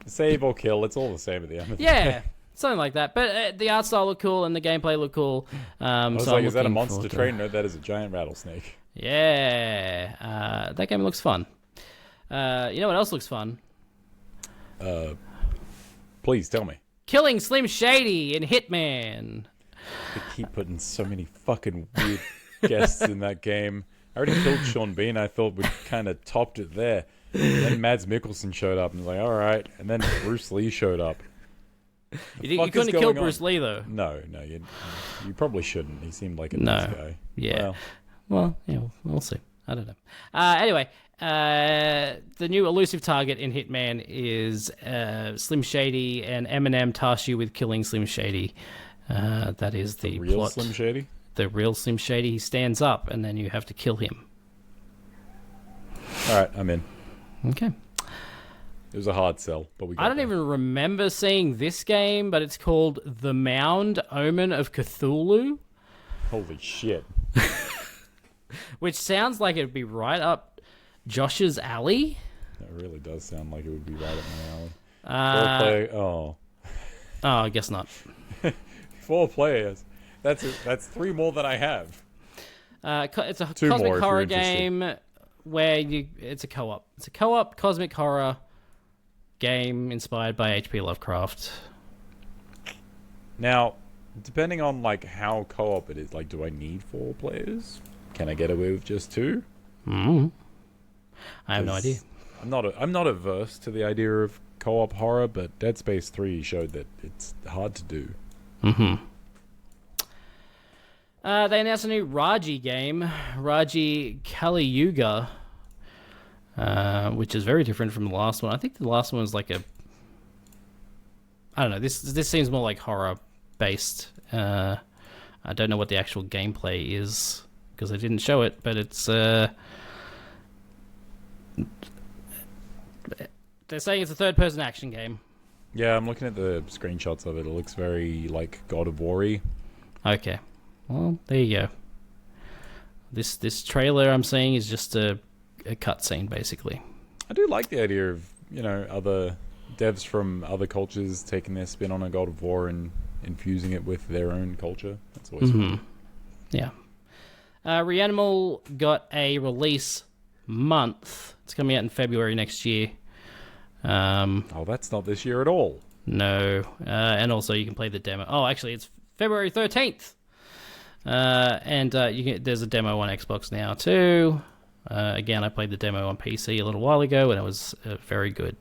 Save or kill, it's all the same at the end of the Yeah, day. something like that. But the art style looked cool and the gameplay looked cool. I was so like, I'm is that a looking monster forward to- train? No, that is a giant rattlesnake. Yeah, that game looks fun. You know what else looks fun? Please tell me. Killing Slim Shady in Hitman. They keep putting so many fucking weird guests in that game. I already killed Sean Bean. I thought we'd kind of topped it there. And then Mads Mikkelsen showed up and was like, all right. And then Bruce Lee showed up. You couldn't have killed Bruce Lee, though. No, you probably shouldn't. He seemed like a No. nice guy. Yeah. Well, yeah, we'll see. I don't know. Anyway, the new elusive target in Hitman is Slim Shady, and Eminem tasks you with killing Slim Shady. That is the Real plot. Slim Shady? The real Slim Shady. He stands up, and then you have to kill him. All right, I'm in. Okay. It was a hard sell, but we got I don't there. even remember seeing this game, but it's called The Mound Omen of Cthulhu, Holy shit. which sounds like it'd be right up Josh's alley. That really does sound like it would be right up my Uh, alley. oh, I guess not. 4 players. That's three more than I have. It's a Two more cosmic if horror you're interested. game where it's a co-op. It's a co-op cosmic horror game inspired by H.P. Lovecraft. Now, depending on like how co-op it is, like, do I need 4 players? Can I get away with just 2? I have no 'Cause idea. I'm not averse to the idea of co-op horror, but Dead Space 3 showed that it's hard to do. They announced a new Raji game, Raji Kali Yuga, which is very different from the last one. I think the last one was like I don't know. This seems more like horror based. I don't know what the actual gameplay is because they didn't show it, but it's. They're saying it's a third-person action game. Yeah, I'm looking at the screenshots of it. It looks very like God of War-y. Okay, well there you go. This trailer I'm seeing is just a cutscene basically. I do like the idea of, other devs from other cultures taking their spin on a God of War and infusing it with their own culture. That's always fun. Yeah. Reanimal got a release month. It's coming out in February next year. Oh, that's not this year at all. No. And also you can play the demo. Oh, actually, it's February 13th. There's a demo on Xbox now, too. Again, I played the demo on PC a little while ago, and it was very good.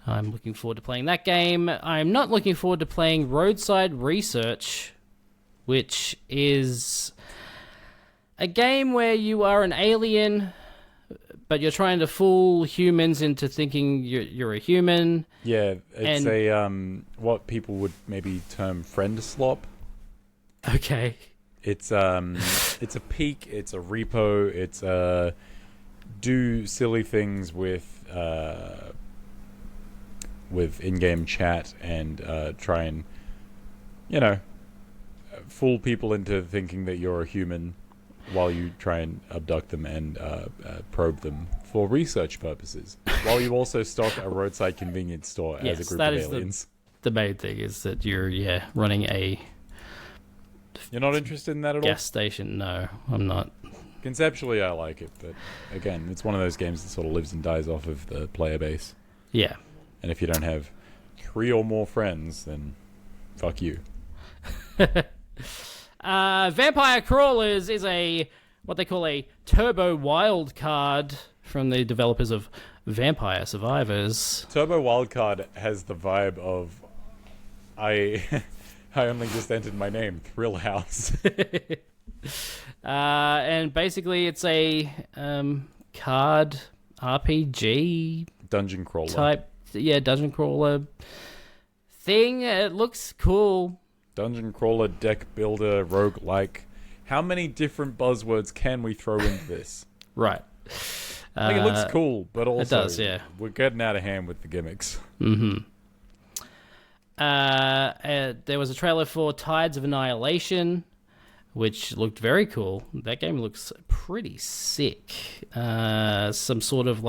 I'm looking forward to playing that game. I'm not looking forward to playing Roadside Research, which is a game where you are an alien, but you're trying to fool humans into thinking you're a human. Yeah, it's what people would maybe term friend slop. Okay. It's a peek, it's a repo, it's do silly things with in-game chat and try and fool people into thinking that you're a human while you try and abduct them and probe them for research purposes, while you also stock a roadside convenience store as a group of aliens. The main thing is that you're running a You're not interested in that at all? gas station. No, I'm not. Conceptually, I like it, but again, it's one of those games that sort of lives and dies off of the player base. Yeah. And if you don't have 3 or more friends, then fuck you. Vampire Crawlers is what they call a turbo wild card from the developers of Vampire Survivors. Turbo Wildcard has the vibe of I only just entered my name, Thrill House. And basically it's a card RPG Dungeon crawler. type, dungeon crawler thing. It looks cool. Dungeon crawler, deck builder, roguelike. How many different buzzwords can we throw into this? Right. It looks cool, but also does, yeah. we're getting out of hand with the gimmicks. There was a trailer for Tides of Annihilation, which looked very cool. That game looks pretty sick. Some sort of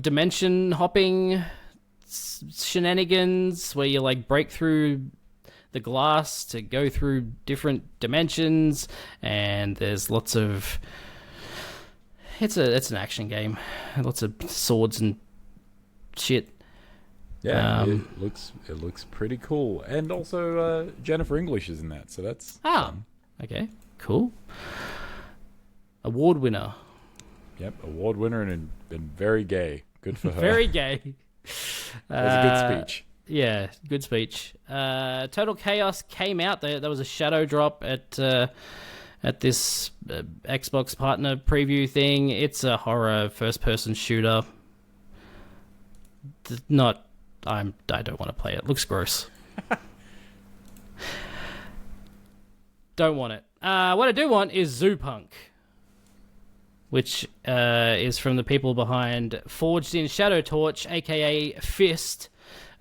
dimension hopping shenanigans where you break through the glass to go through different dimensions, and there's lots of it's an action game, lots of swords and shit. Yeah, it looks pretty cool, and also Jennifer English is in that, so that's fun. Okay, cool. Award winner. Yep, award winner and very gay. Good for her. Very gay. That was a good speech. Yeah, good speech. Total Chaos came out. There was a shadow drop at this Xbox partner preview thing. It's a horror first-person shooter. I don't want to play it. Looks gross. Don't want it. What I do want is Zoo Punk, which is from the people behind Forged in Shadow Torch, aka Fist,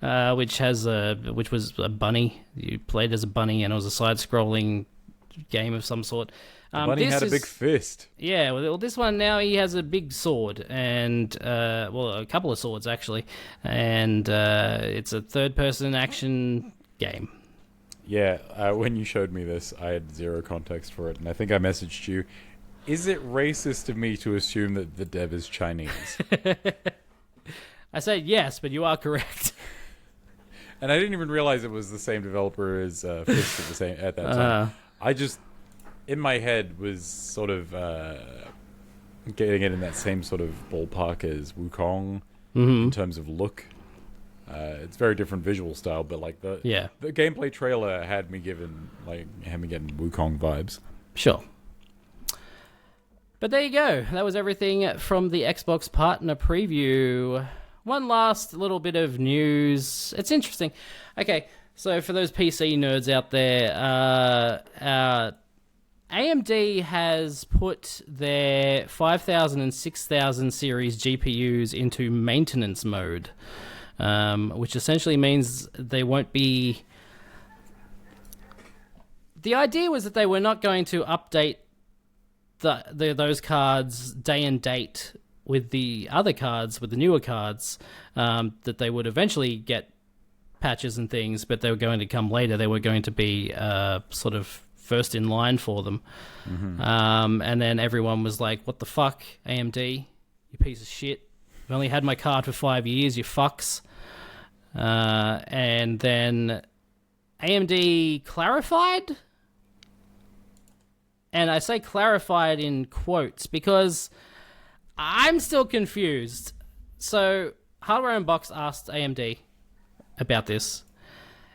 which was a bunny. You played as a bunny, and it was a side-scrolling game of some sort. Bunny had a big fist. Yeah, well, this one now he has a big sword, and a couple of swords actually, and it's a third-person action game. Yeah, when you showed me this, I had zero context for it, and I think I messaged you. Is it racist of me to assume that the dev is Chinese? I said yes, but you are correct. And I didn't even realize it was the same developer as Fist at that time. I just, in my head, was sort of getting it in that same sort of ballpark as Wukong in terms of look. It's very different visual style, but like the gameplay trailer had me getting Wukong vibes. Sure. But there you go. That was everything from the Xbox partner preview. One last little bit of news. It's interesting. Okay, so for those PC nerds out there, AMD has put their 5000 and 6000 series GPUs into maintenance mode, which essentially means they won't be... The idea was that they were not going to update those cards day and date with the other cards, with the newer cards, that they would eventually get patches and things, but they were going to come later. They were going to be sort of first in line for them. And then everyone was like, what the fuck, AMD? You piece of shit. I've only had my card for 5 years, you fucks. And then AMD clarified? And I say clarified in quotes because I'm still confused. So, Hardware Unboxed asked AMD about this,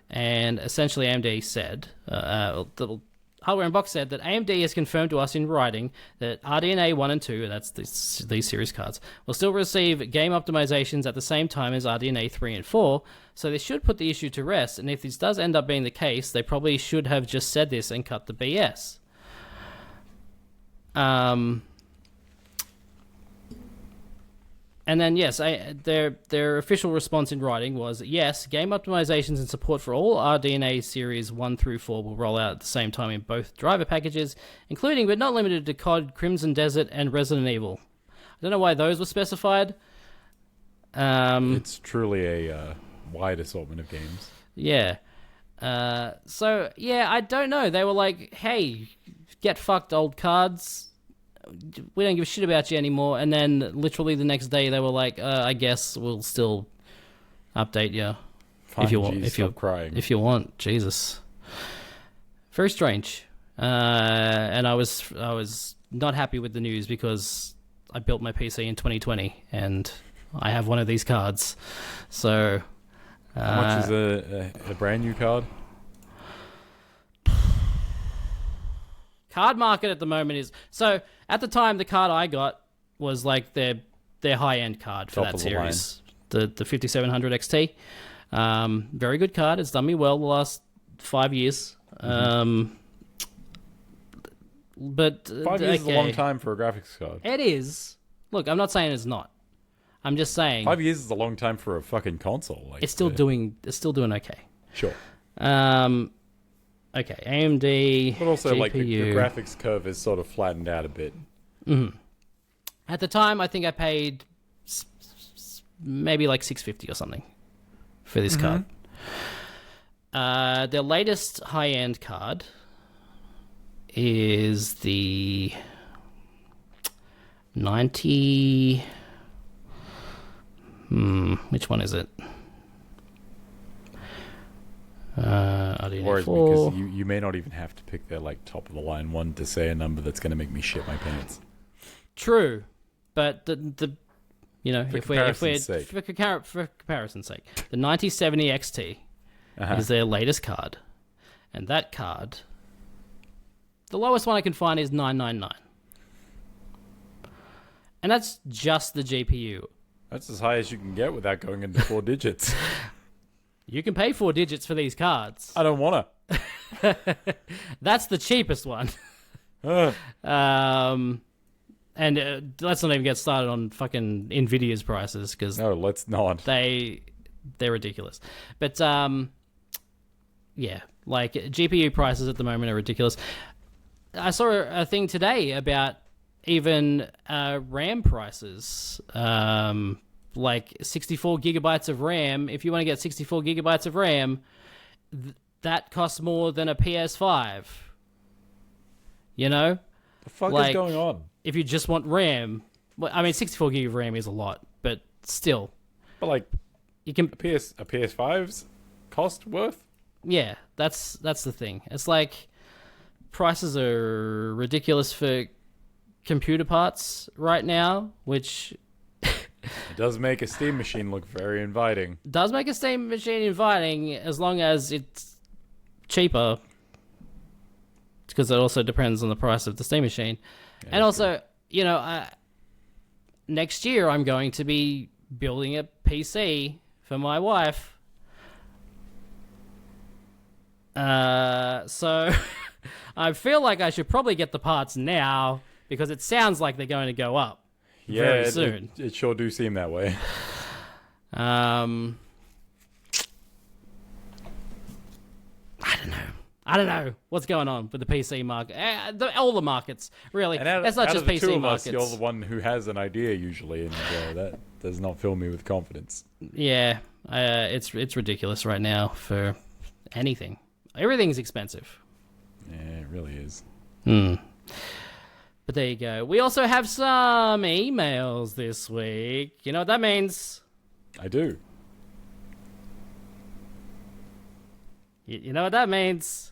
and essentially AMD said, Hardware Unboxed said that AMD has confirmed to us in writing that RDNA 1 and 2, that's these series cards, will still receive game optimizations at the same time as RDNA 3 and 4, so they should put the issue to rest, and if this does end up being the case, they probably should have just said this and cut the BS. And then, yes, their official response in writing was, yes, game optimizations and support for all RDNA Series 1 through 4 will roll out at the same time in both driver packages, including but not limited to COD, Crimson Desert, and Resident Evil. I don't know why those were specified. It's truly a wide assortment of games. Yeah. So, yeah, I don't know. They were like, hey, get fucked, old cards. We don't give a shit about you anymore. And then literally the next day they were like, I guess we'll still update you. Fine, if you want. Stop crying. If you want. Jesus. Very strange. And I was not happy with the news because I built my PC in 2020 and I have one of these cards. So... How much is a brand new card? Card market at the moment is... So, at the time, the card I got was like their high-end card for that series. The 5700 XT. Very good card. It's done me well the last 5 years. But 5 years is a long time for a graphics card. It is. Look, I'm not saying it's not. I'm just saying... 5 years is a long time for a fucking console. Like, it's still doing okay. Sure. Okay, AMD. But also, GPU. like, the graphics curve is sort of flattened out a bit. Mm-hmm. At the time, I think I paid maybe like $650 or something for this card. Their latest high-end card is the 90... which one is it? RDNA Or is 4. because you may not even have to pick their like top of the line one to say a number that's going to make me shit my pants. True, but the you know, For if we're comparison's sake. for comparison's sake, the 9070 XT Uh-huh. is their latest card, and that card, the lowest one I can find is 999, and that's just the GPU. That's as high as you can get without going into 4 digits. You can pay 4 digits for these cards. I don't want That's the cheapest one. to. And let's not even get started on fucking Nvidia's prices because No, let's not. they're ridiculous. But yeah, like GPU prices at the moment are ridiculous. I saw a thing today about even RAM prices. Like 64 gigabytes of RAM. If you want to get 64 gigabytes of RAM, that costs more than a PS5. You know? The fuck like- is going on? If you just want RAM, well, I mean, 64 gig of RAM is a lot, but still, But like you can. a PS5's cost worth? Yeah, that's the thing. It's like prices are ridiculous for computer parts right now, which It does make a Steam machine look very inviting. does make a Steam machine inviting as long as it's cheaper. Because it also depends on the price of the Steam machine. And also, you know, next year I'm going to be building a PC for my wife. So I feel like I should probably get the parts now because it sounds like they're going to go up very soon. It sure do seem that way. I don't know what's going on with the PC market. All the markets, really. And out, It's not out just of the PC two of markets. us, you're the one who has an idea usually, and that does not fill me with confidence. Yeah, it's ridiculous right now for anything. Everything's expensive. Yeah, it really is. But there you go. We also have some emails this week. You know what that means? I do. You know what that means?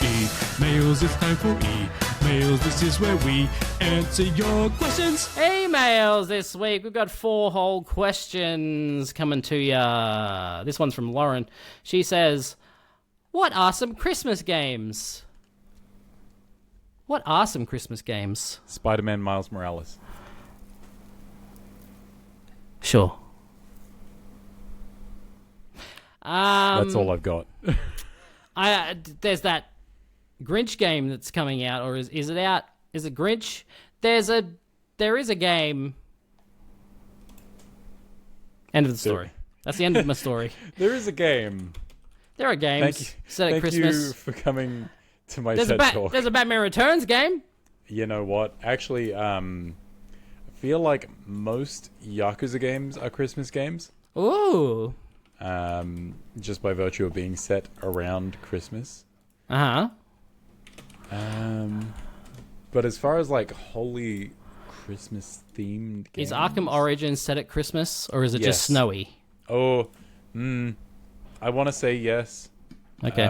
Emails, it's time for emails. This is where we answer your questions. Emails this week. We've got 4 whole questions coming to ya. This one's from Lauren. She says, "What are some Christmas games?" What are some Christmas games? Spider-Man Miles Morales. Sure. That's all I've got. There's that Grinch game that's coming out, or is it out? Is it Grinch? There is a game. End of the story. That's the end of my story. There is a game. There are games Thank you. set at Thank Christmas. you for coming to my There's TED a talk. there's a Batman Returns game. You know what? Actually, I feel like most Yakuza games are Christmas games. Ooh. Just by virtue of being set around Christmas. Uh-huh. But as far as like wholly Christmas themed games, Is Arkham Origins set at Christmas, or is it Yes. just snowy? I want to say yes. Okay.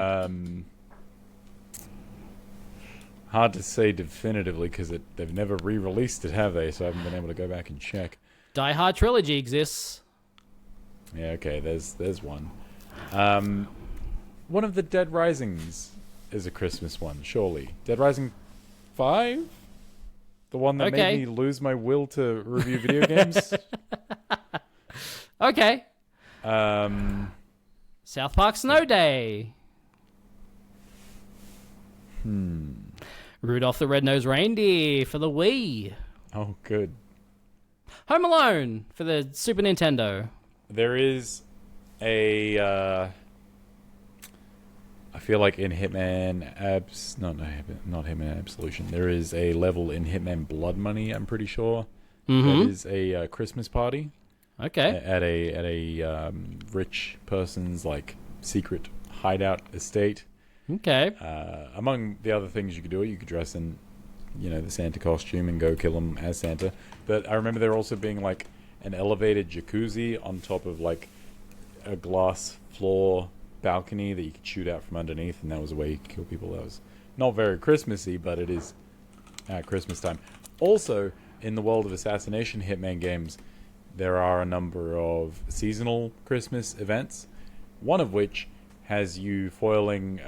Hard to say definitively because they've never re-released it, have they? So I haven't been able to go back and check. Die Hard Trilogy exists. Yeah, okay. There's one. One of the Dead Risings is a Christmas one, surely. Dead Rising 5? The one that Okay. made me lose my will to review video games? Okay. Um, South Park Snow Day. Rudolph the Red-Nosed Reindeer for the Wii. oh, good. Home Alone for the Super Nintendo. There is a... I feel like in Hitman not Hitman Absolution. There is a level in Hitman Blood Money, I'm pretty sure. That is a Christmas party. Okay. At a rich person's like secret hideout estate. Okay. Among the other things you could do, you could dress in, the Santa costume and go kill him as Santa. But I remember there also being like an elevated jacuzzi on top of like a glass floor balcony that you could shoot out from underneath, and that was a way you could kill people. That was not very Christmassy, but it is at Christmas time. Also, in the world of assassination hitman games, there are a number of seasonal Christmas events, one of which has you foiling...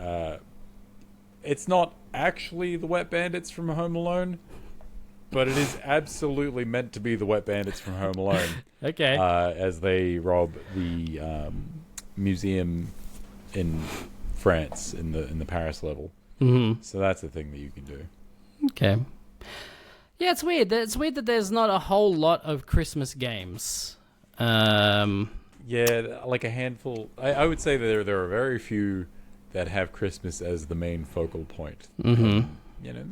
it's not actually the Wet Bandits from Home Alone, but it is absolutely meant to be the Wet Bandits from Home Alone. Okay. As they rob the museum in France in the Paris level. Mm-hmm. So that's the thing that you can do. Okay. Yeah, it's weird. It's weird that there's not a whole lot of Christmas games. Yeah, like a handful. I would say that there are very few that have Christmas as the main focal point. Mm-hmm. You know,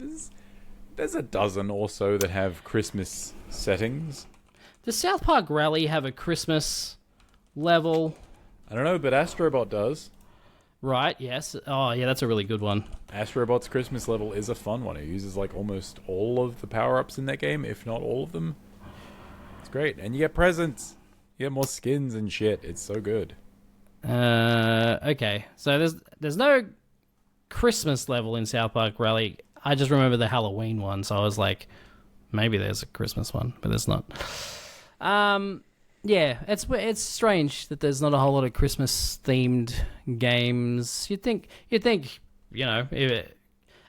there's a dozen or so that have Christmas settings. Does South Park Rally have a Christmas level? I don't know, but Astrobot does. Right, yes. Oh, yeah, that's a really good one. Astrobot's Christmas level is a fun one. It uses like almost all of the power-ups in that game, if not all of them. It's great. And you get presents. You get more skins and shit. It's so good. Okay. So there's no Christmas level in South Park Rally. I just remember the Halloween one, so I was like, maybe there's a Christmas one, but there's not. Yeah, it's strange that there's not a whole lot of Christmas themed games. You'd think, you know,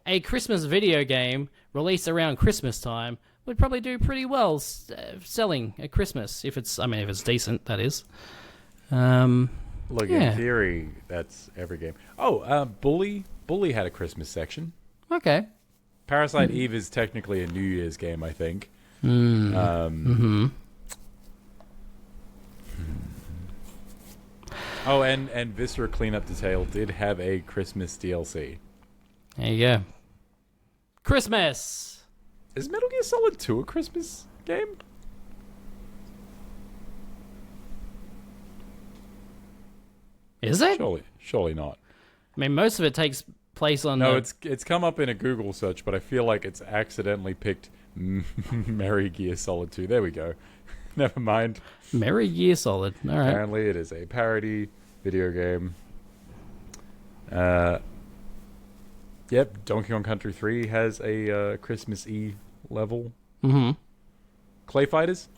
a Christmas video game released around Christmas time would probably do pretty well selling at Christmas if it's decent, that is. Look, Yeah. in theory, that's every game. Oh, Bully had a Christmas section. Okay. Parasite Eve is technically a New Year's game, I think. Oh, and Viscera Cleanup Detail did have a Christmas DLC. There you go. Christmas. Is Metal Gear Solid 2 a Christmas game? Is it? Surely not. I mean, most of it takes place on No, it's come up in a Google search, but I feel like it's accidentally picked Merry Gear Solid 2. There we go. Never mind. Merry Gear Solid. All right. Apparently, it is a parody video game. Yep, Donkey Kong Country 3 has a Christmas-y level. Mm-hmm. Clay Fighters?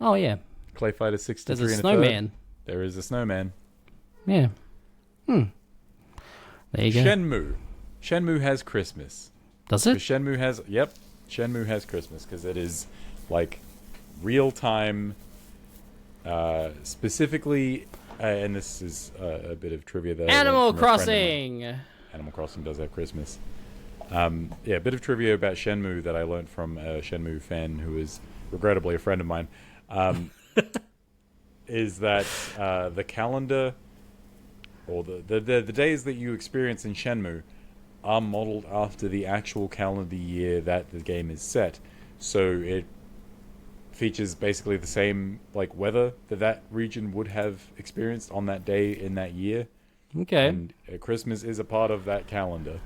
Oh, yeah. Clay Fighters 63 There's a and snowman. There is a snowman. Yeah. There you go. Shenmue. Shenmue has Christmas. Does 'Cause it? Shenmue has Christmas because it is like real time. Specifically, and this is a bit of trivia that I learned Animal from a friend of mine. Crossing. Animal Crossing does have Christmas. Yeah, a bit of trivia about Shenmue that I learned from a Shenmue fan who is regrettably a friend of mine. Is that the calendar or the days that you experience in Shenmue are modeled after the actual calendar year that the game is set. So it features basically the same like weather that region would have experienced on that day in that year. Okay. And Christmas is a part of that calendar.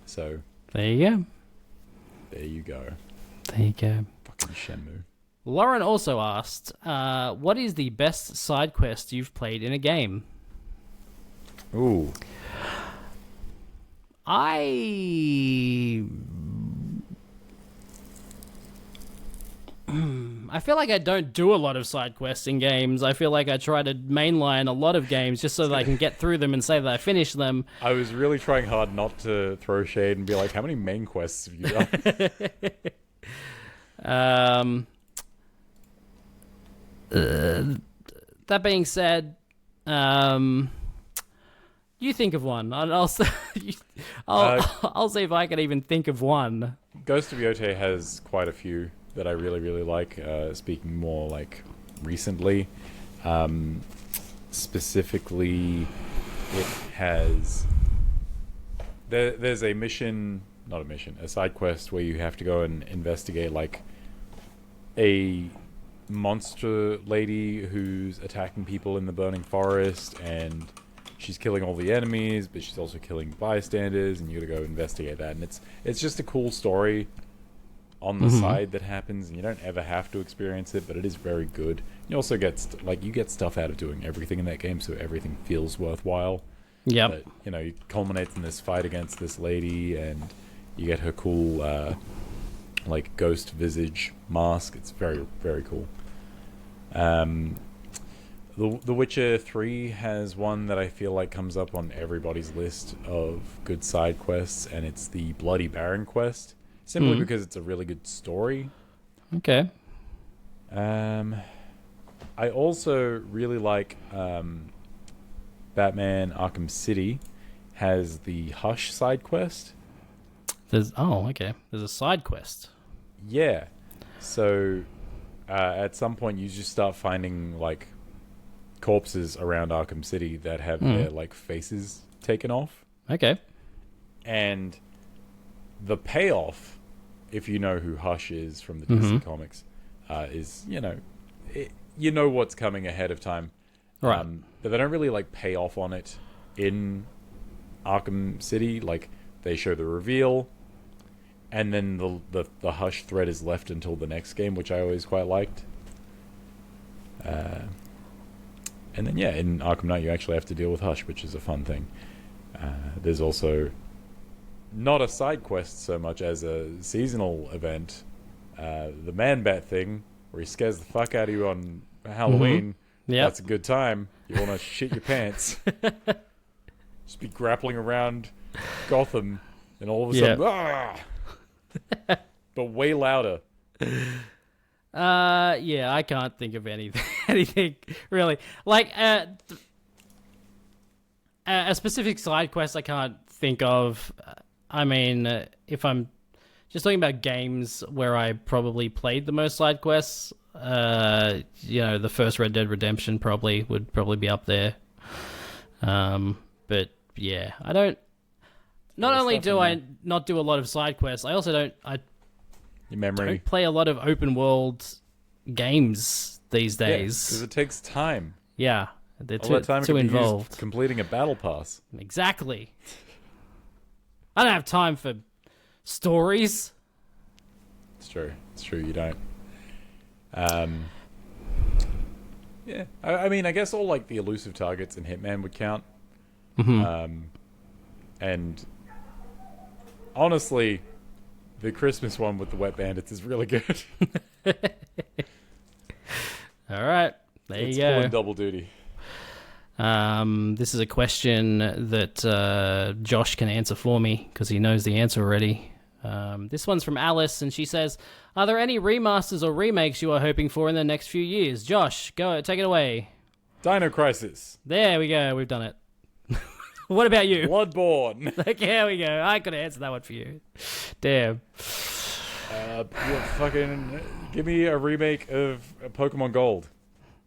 So There you go. there you go. There you go. Fucking Shenmue. Lauren also asked, what is the best side quest you've played in a game? Ooh. I feel like I don't do a lot of side quests in games. I feel like I try to mainline a lot of games just so that I can get through them and say that I finished them. I was really trying hard not to throw shade and be like, how many main quests have you done? That being said, you think of one. I'll see if I can even think of one. Ghost of Yote has quite a few that I really, really like. Speaking more like recently, specifically, it has there's a mission, not a mission, a side quest where you have to go and investigate like a monster lady who's attacking people in the burning forest, and she's killing all the enemies, but she's also killing bystanders, and you gotta go investigate that. And it's just a cool story on the side that happens, and you don't ever have to experience it, but it is very good. You also get you get stuff out of doing everything in that game, so everything feels worthwhile. Yep. But it culminates in this fight against this lady, and you get her cool ghost visage mask. It's very, very cool. The Witcher 3 has one that I feel like comes up on everybody's list of good side quests, and it's the Bloody Baron quest, simply because it's a really good story. Okay. I also really like Batman Arkham City has the Hush side quest. There's a side quest. Yeah. So at some point you just start finding corpses around Arkham City that have their faces taken off. Okay. And the payoff, if you know who Hush is from the DC comics, is you know what's coming ahead of time. Right. But they don't really pay off on it in Arkham City. They show the reveal, and then the Hush thread is left until the next game, which I always quite liked. And then in Arkham Knight you actually have to deal with Hush, which is a fun thing. There's also not a side quest so much as a seasonal event, the Man-Bat thing, where he scares the fuck out of you on Halloween. Yep. That's a good time. You want to shit your pants. Just be grappling around Gotham, and all of a sudden, but way louder. I can't think of anything really. A specific side quest I can't think of. I mean, if I'm just talking about games where I probably played the most side quests, the first Red Dead Redemption would probably be up there. But yeah, I don't. Not only do I not do a lot of side quests, I also don't. Your memory. Don't play a lot of open world games these days. Because it takes time. Yeah, they're All that time too could be involved. used completing a battle pass. Exactly. I don't have time for stories. It's true. It's true. You don't. Yeah. I mean, I guess all the elusive targets in Hitman would count. And honestly, the Christmas one with the Wet Bandits is really good. All right, there It's you go. pulling double duty. This is a question that Josh can answer for me because he knows the answer already. This one's from Alice, and she says, "Are there any remasters or remakes you are hoping for in the next few years?" Josh, go take it away. Dino Crisis. There we go. We've done it. What about you? Bloodborne. Okay, here we go. I could answer that one for you. Damn. Fucking give me a remake of Pokemon Gold.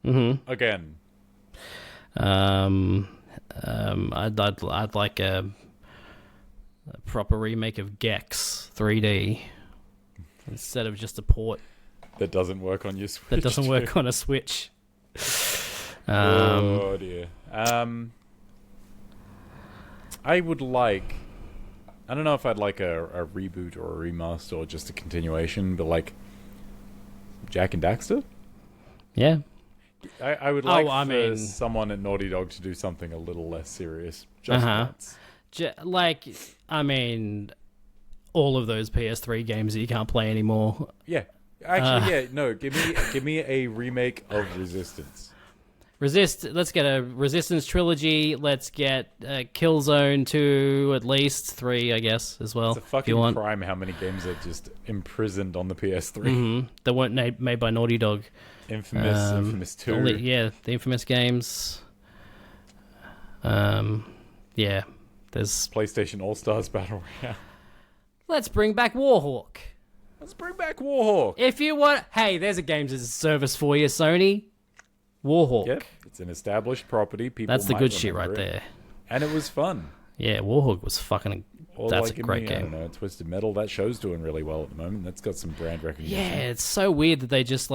Again. I'd like a proper remake of Gex 3D instead of just a port That doesn't work on your Switch. that doesn't work on a Switch. Oh dear. I would like. I don't know if I'd like a reboot or a remaster or just a continuation, but Jack and Daxter. Yeah. I would like for someone at Naughty Dog to do something a little less serious. Just once. All of those PS3 games that you can't play anymore. Yeah. Actually, yeah. No. Give me a remake of Resistance. Let's get a Resistance trilogy. Let's get Killzone 2, at least 3, I guess, as well. It's a fucking crime how many games are just imprisoned on the PS3. That weren't made by Naughty Dog. Infamous 2. The Infamous games. Yeah, there's PlayStation All-Stars Battle Royale. Let's bring back Warhawk. Let's bring back Warhawk. If you want, hey, there's a games as a service for you, Sony. Warhawk. Yep, it's an established property. That's the good shit right there. And it was fun. Yeah, Warhawk was fucking. That's a great game. I don't know, Twisted Metal. That show's doing really well at the moment. That's got some brand recognition. Yeah, it's so weird that they just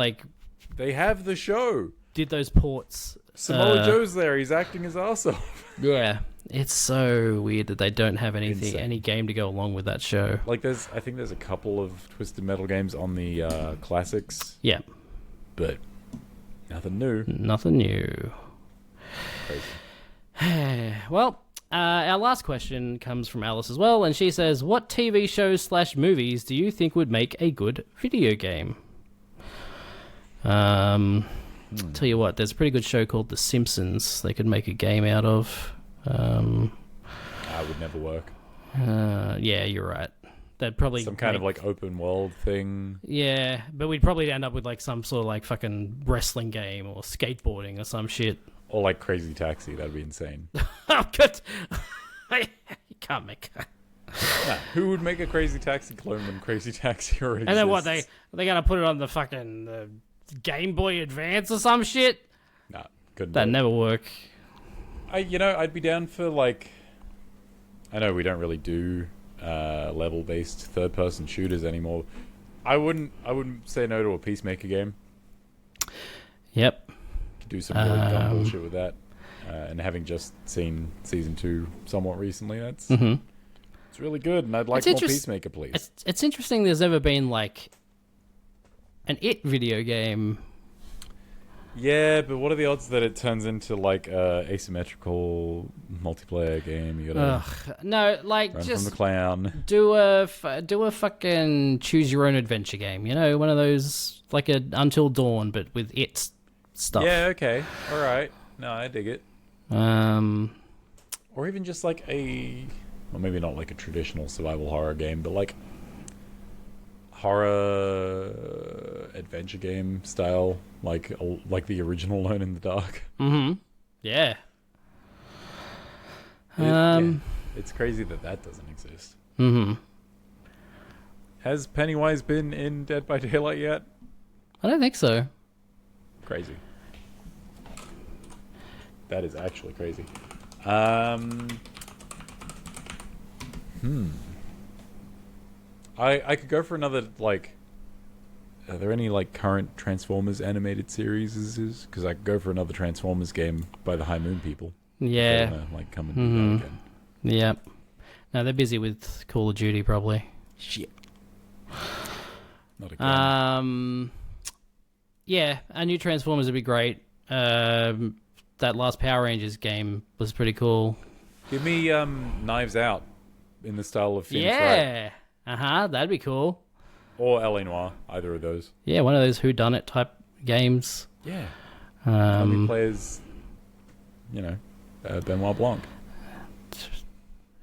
They have the show. did those ports. Samoa Joe's there. He's acting his ass off. Yeah, It's so weird that they don't have anything, Insane. any game to go along with that show. Like, I think there's a couple of Twisted Metal games on the classics, Yeah, but nothing new. nothing new. Crazy. Well, our last question comes from Alice as well, and she says, "What TV shows / movies do you think would make a good video game?" Tell you what, there's a pretty good show called The Simpsons. They could make a game out of. Would never work. Yeah, you're right. They'd probably Some kind of like open world thing. Yeah, but we'd probably end up with like some sort of like fucking wrestling game or skateboarding or some shit. Or like Crazy Taxi. That'd be insane. Oh, good. You can't make that. Nah, who would make a Crazy Taxi clone when Crazy Taxi already And then what? exists? They gonna put it on the fucking Game Boy Advance or some shit? Nah, couldn't That'd do it. never work. I'd be down for like. I know we don't really do level-based third-person shooters anymore. I wouldn't say no to a Peacemaker game. Yep. Could do some really dumb bullshit with that. And having just seen season 2 somewhat recently, it's really good. And I'd like It's more interest- Peacemaker, please. It's interesting. There's never been like an It video game. Yeah, but what are the odds that it turns into like a asymmetrical multiplayer game? You gotta No, like run just from the clown. do a fucking choose your own adventure game. You know, one of those like a Until Dawn, but with It stuff. Yeah, okay, all right. No, I dig it. Or even just like well, maybe not like a traditional survival horror game, but like horror adventure game style, like the original Alone in the Dark. Yeah. Yeah, it's crazy that doesn't exist. Has Pennywise been in Dead by Daylight yet? I don't think so. Crazy. That is actually crazy. I could go for another, like... Are there any, like, current Transformers animated series? Because I could go for another Transformers game by the High Moon people. Yeah. If they wanna, like, come and do that again. Yep. No, they're busy with Call of Duty probably. Shit. Not again. Yeah, a new Transformers would be great. That last Power Rangers game was pretty cool. Give me Knives Out in the style of Phoenix Wright. Yeah. That'd be cool. Or L.A. Noire, either of those. Yeah, one of those whodunit type games. Yeah. Only players, Benoit Blanc.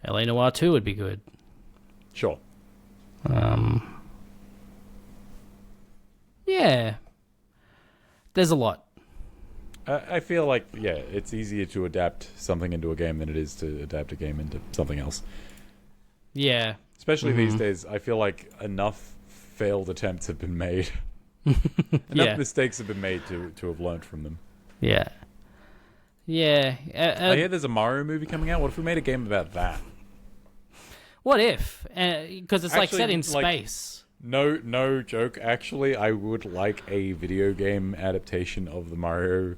LA Noire 2 would be good. Sure. Yeah. There's a lot. I feel like, it's easier to adapt something into a game than it is to adapt a game into something else. Yeah. Especially these days, I feel like enough failed attempts have been made. Enough mistakes have been made to have learned from them. Yeah. Yeah. I hear there's a Mario movie coming out. What if we made a game about that? What if? Because it's like Actually, set in like- space. No joke. Actually, I would like a video game adaptation of the Mario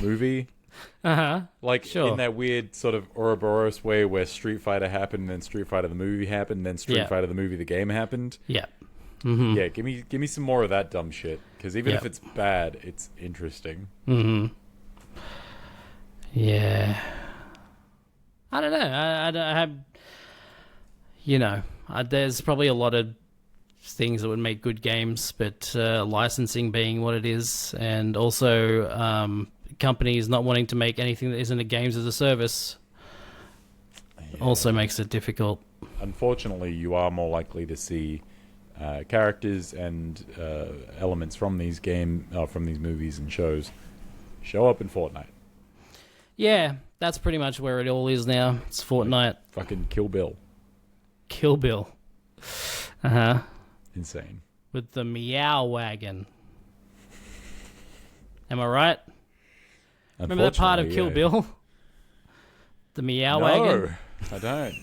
movie. Like Sure. in that weird sort of Ouroboros way where Street Fighter happened, then Street Fighter the movie happened, then Street Yeah. Fighter the movie the game happened. Yeah. Yeah, give me some more of that dumb shit. Because even Yeah. if it's bad, it's interesting. Yeah. I don't know. I have, there's probably a lot of things that would make good games, but licensing being what it is, and also companies not wanting to make anything that isn't a games as a service also makes it difficult. Unfortunately, you are more likely to see characters and elements from these movies and shows show up in Fortnite. Yeah, that's pretty much where it all is now. It's Fortnite. Fucking Kill Bill. Kill Bill. Insane. With the Meow Wagon. Am I right? Remember that part of Kill Unfortunately, Bill? The Meow No, Wagon? I don't.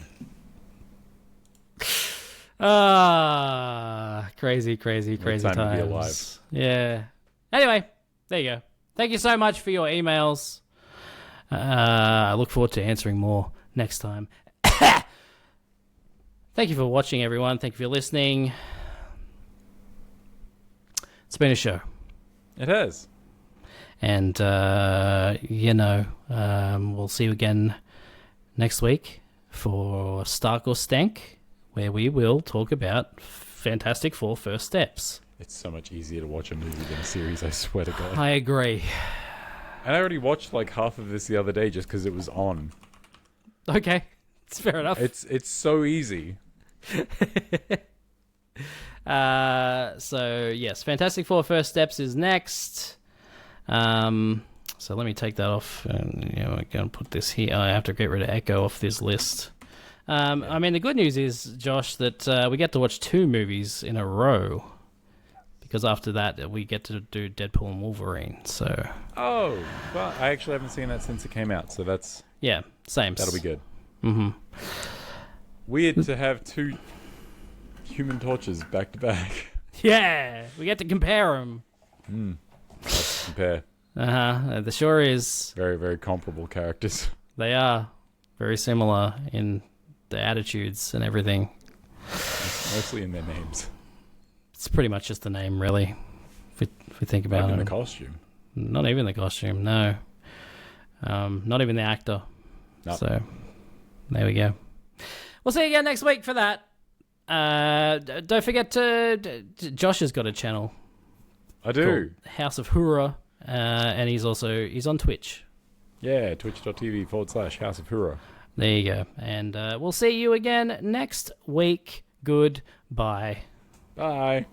Crazy time to be times. alive. Yeah. Anyway, there you go. Thank you so much for your emails. I look forward to answering more next time. Thank you for watching, everyone. Thank you for listening. It's been a show. It has. And, we'll see you again next week for Stark or Stank, where we will talk about Fantastic Four First Steps. It's so much easier to watch a movie than a series, I swear to God. I agree. And I already watched like half of this the other day just because it was on. Okay, it's fair enough. It's so easy. So yes, Fantastic Four First Steps is next. So let me take that off, and I'm going to put this here. I have to get rid of Echo off this list. I mean, the good news is, Josh, that we get to watch 2 movies in a row, because after that we get to do Deadpool and Wolverine. So Oh, well, I actually haven't seen that since it came out, so yeah, same. that'll be good. Mm-hmm. Weird to have 2 Human Torches back to back. Yeah, we get to compare them. Let's compare. The sure is. Very, very comparable characters. They are very similar in the attitudes and everything. Mostly in their names. It's pretty much just the name, really. If we think about Not it. in the costume. Not even the costume, no. Not even the actor. No. So, there we go. We'll see you again next week for that. Don't forget Josh has got a channel I do. called House of Hura, and he's on Twitch. Yeah, twitch.tv/House of Hura. There you go. And we'll see you again next week. Goodbye. Bye.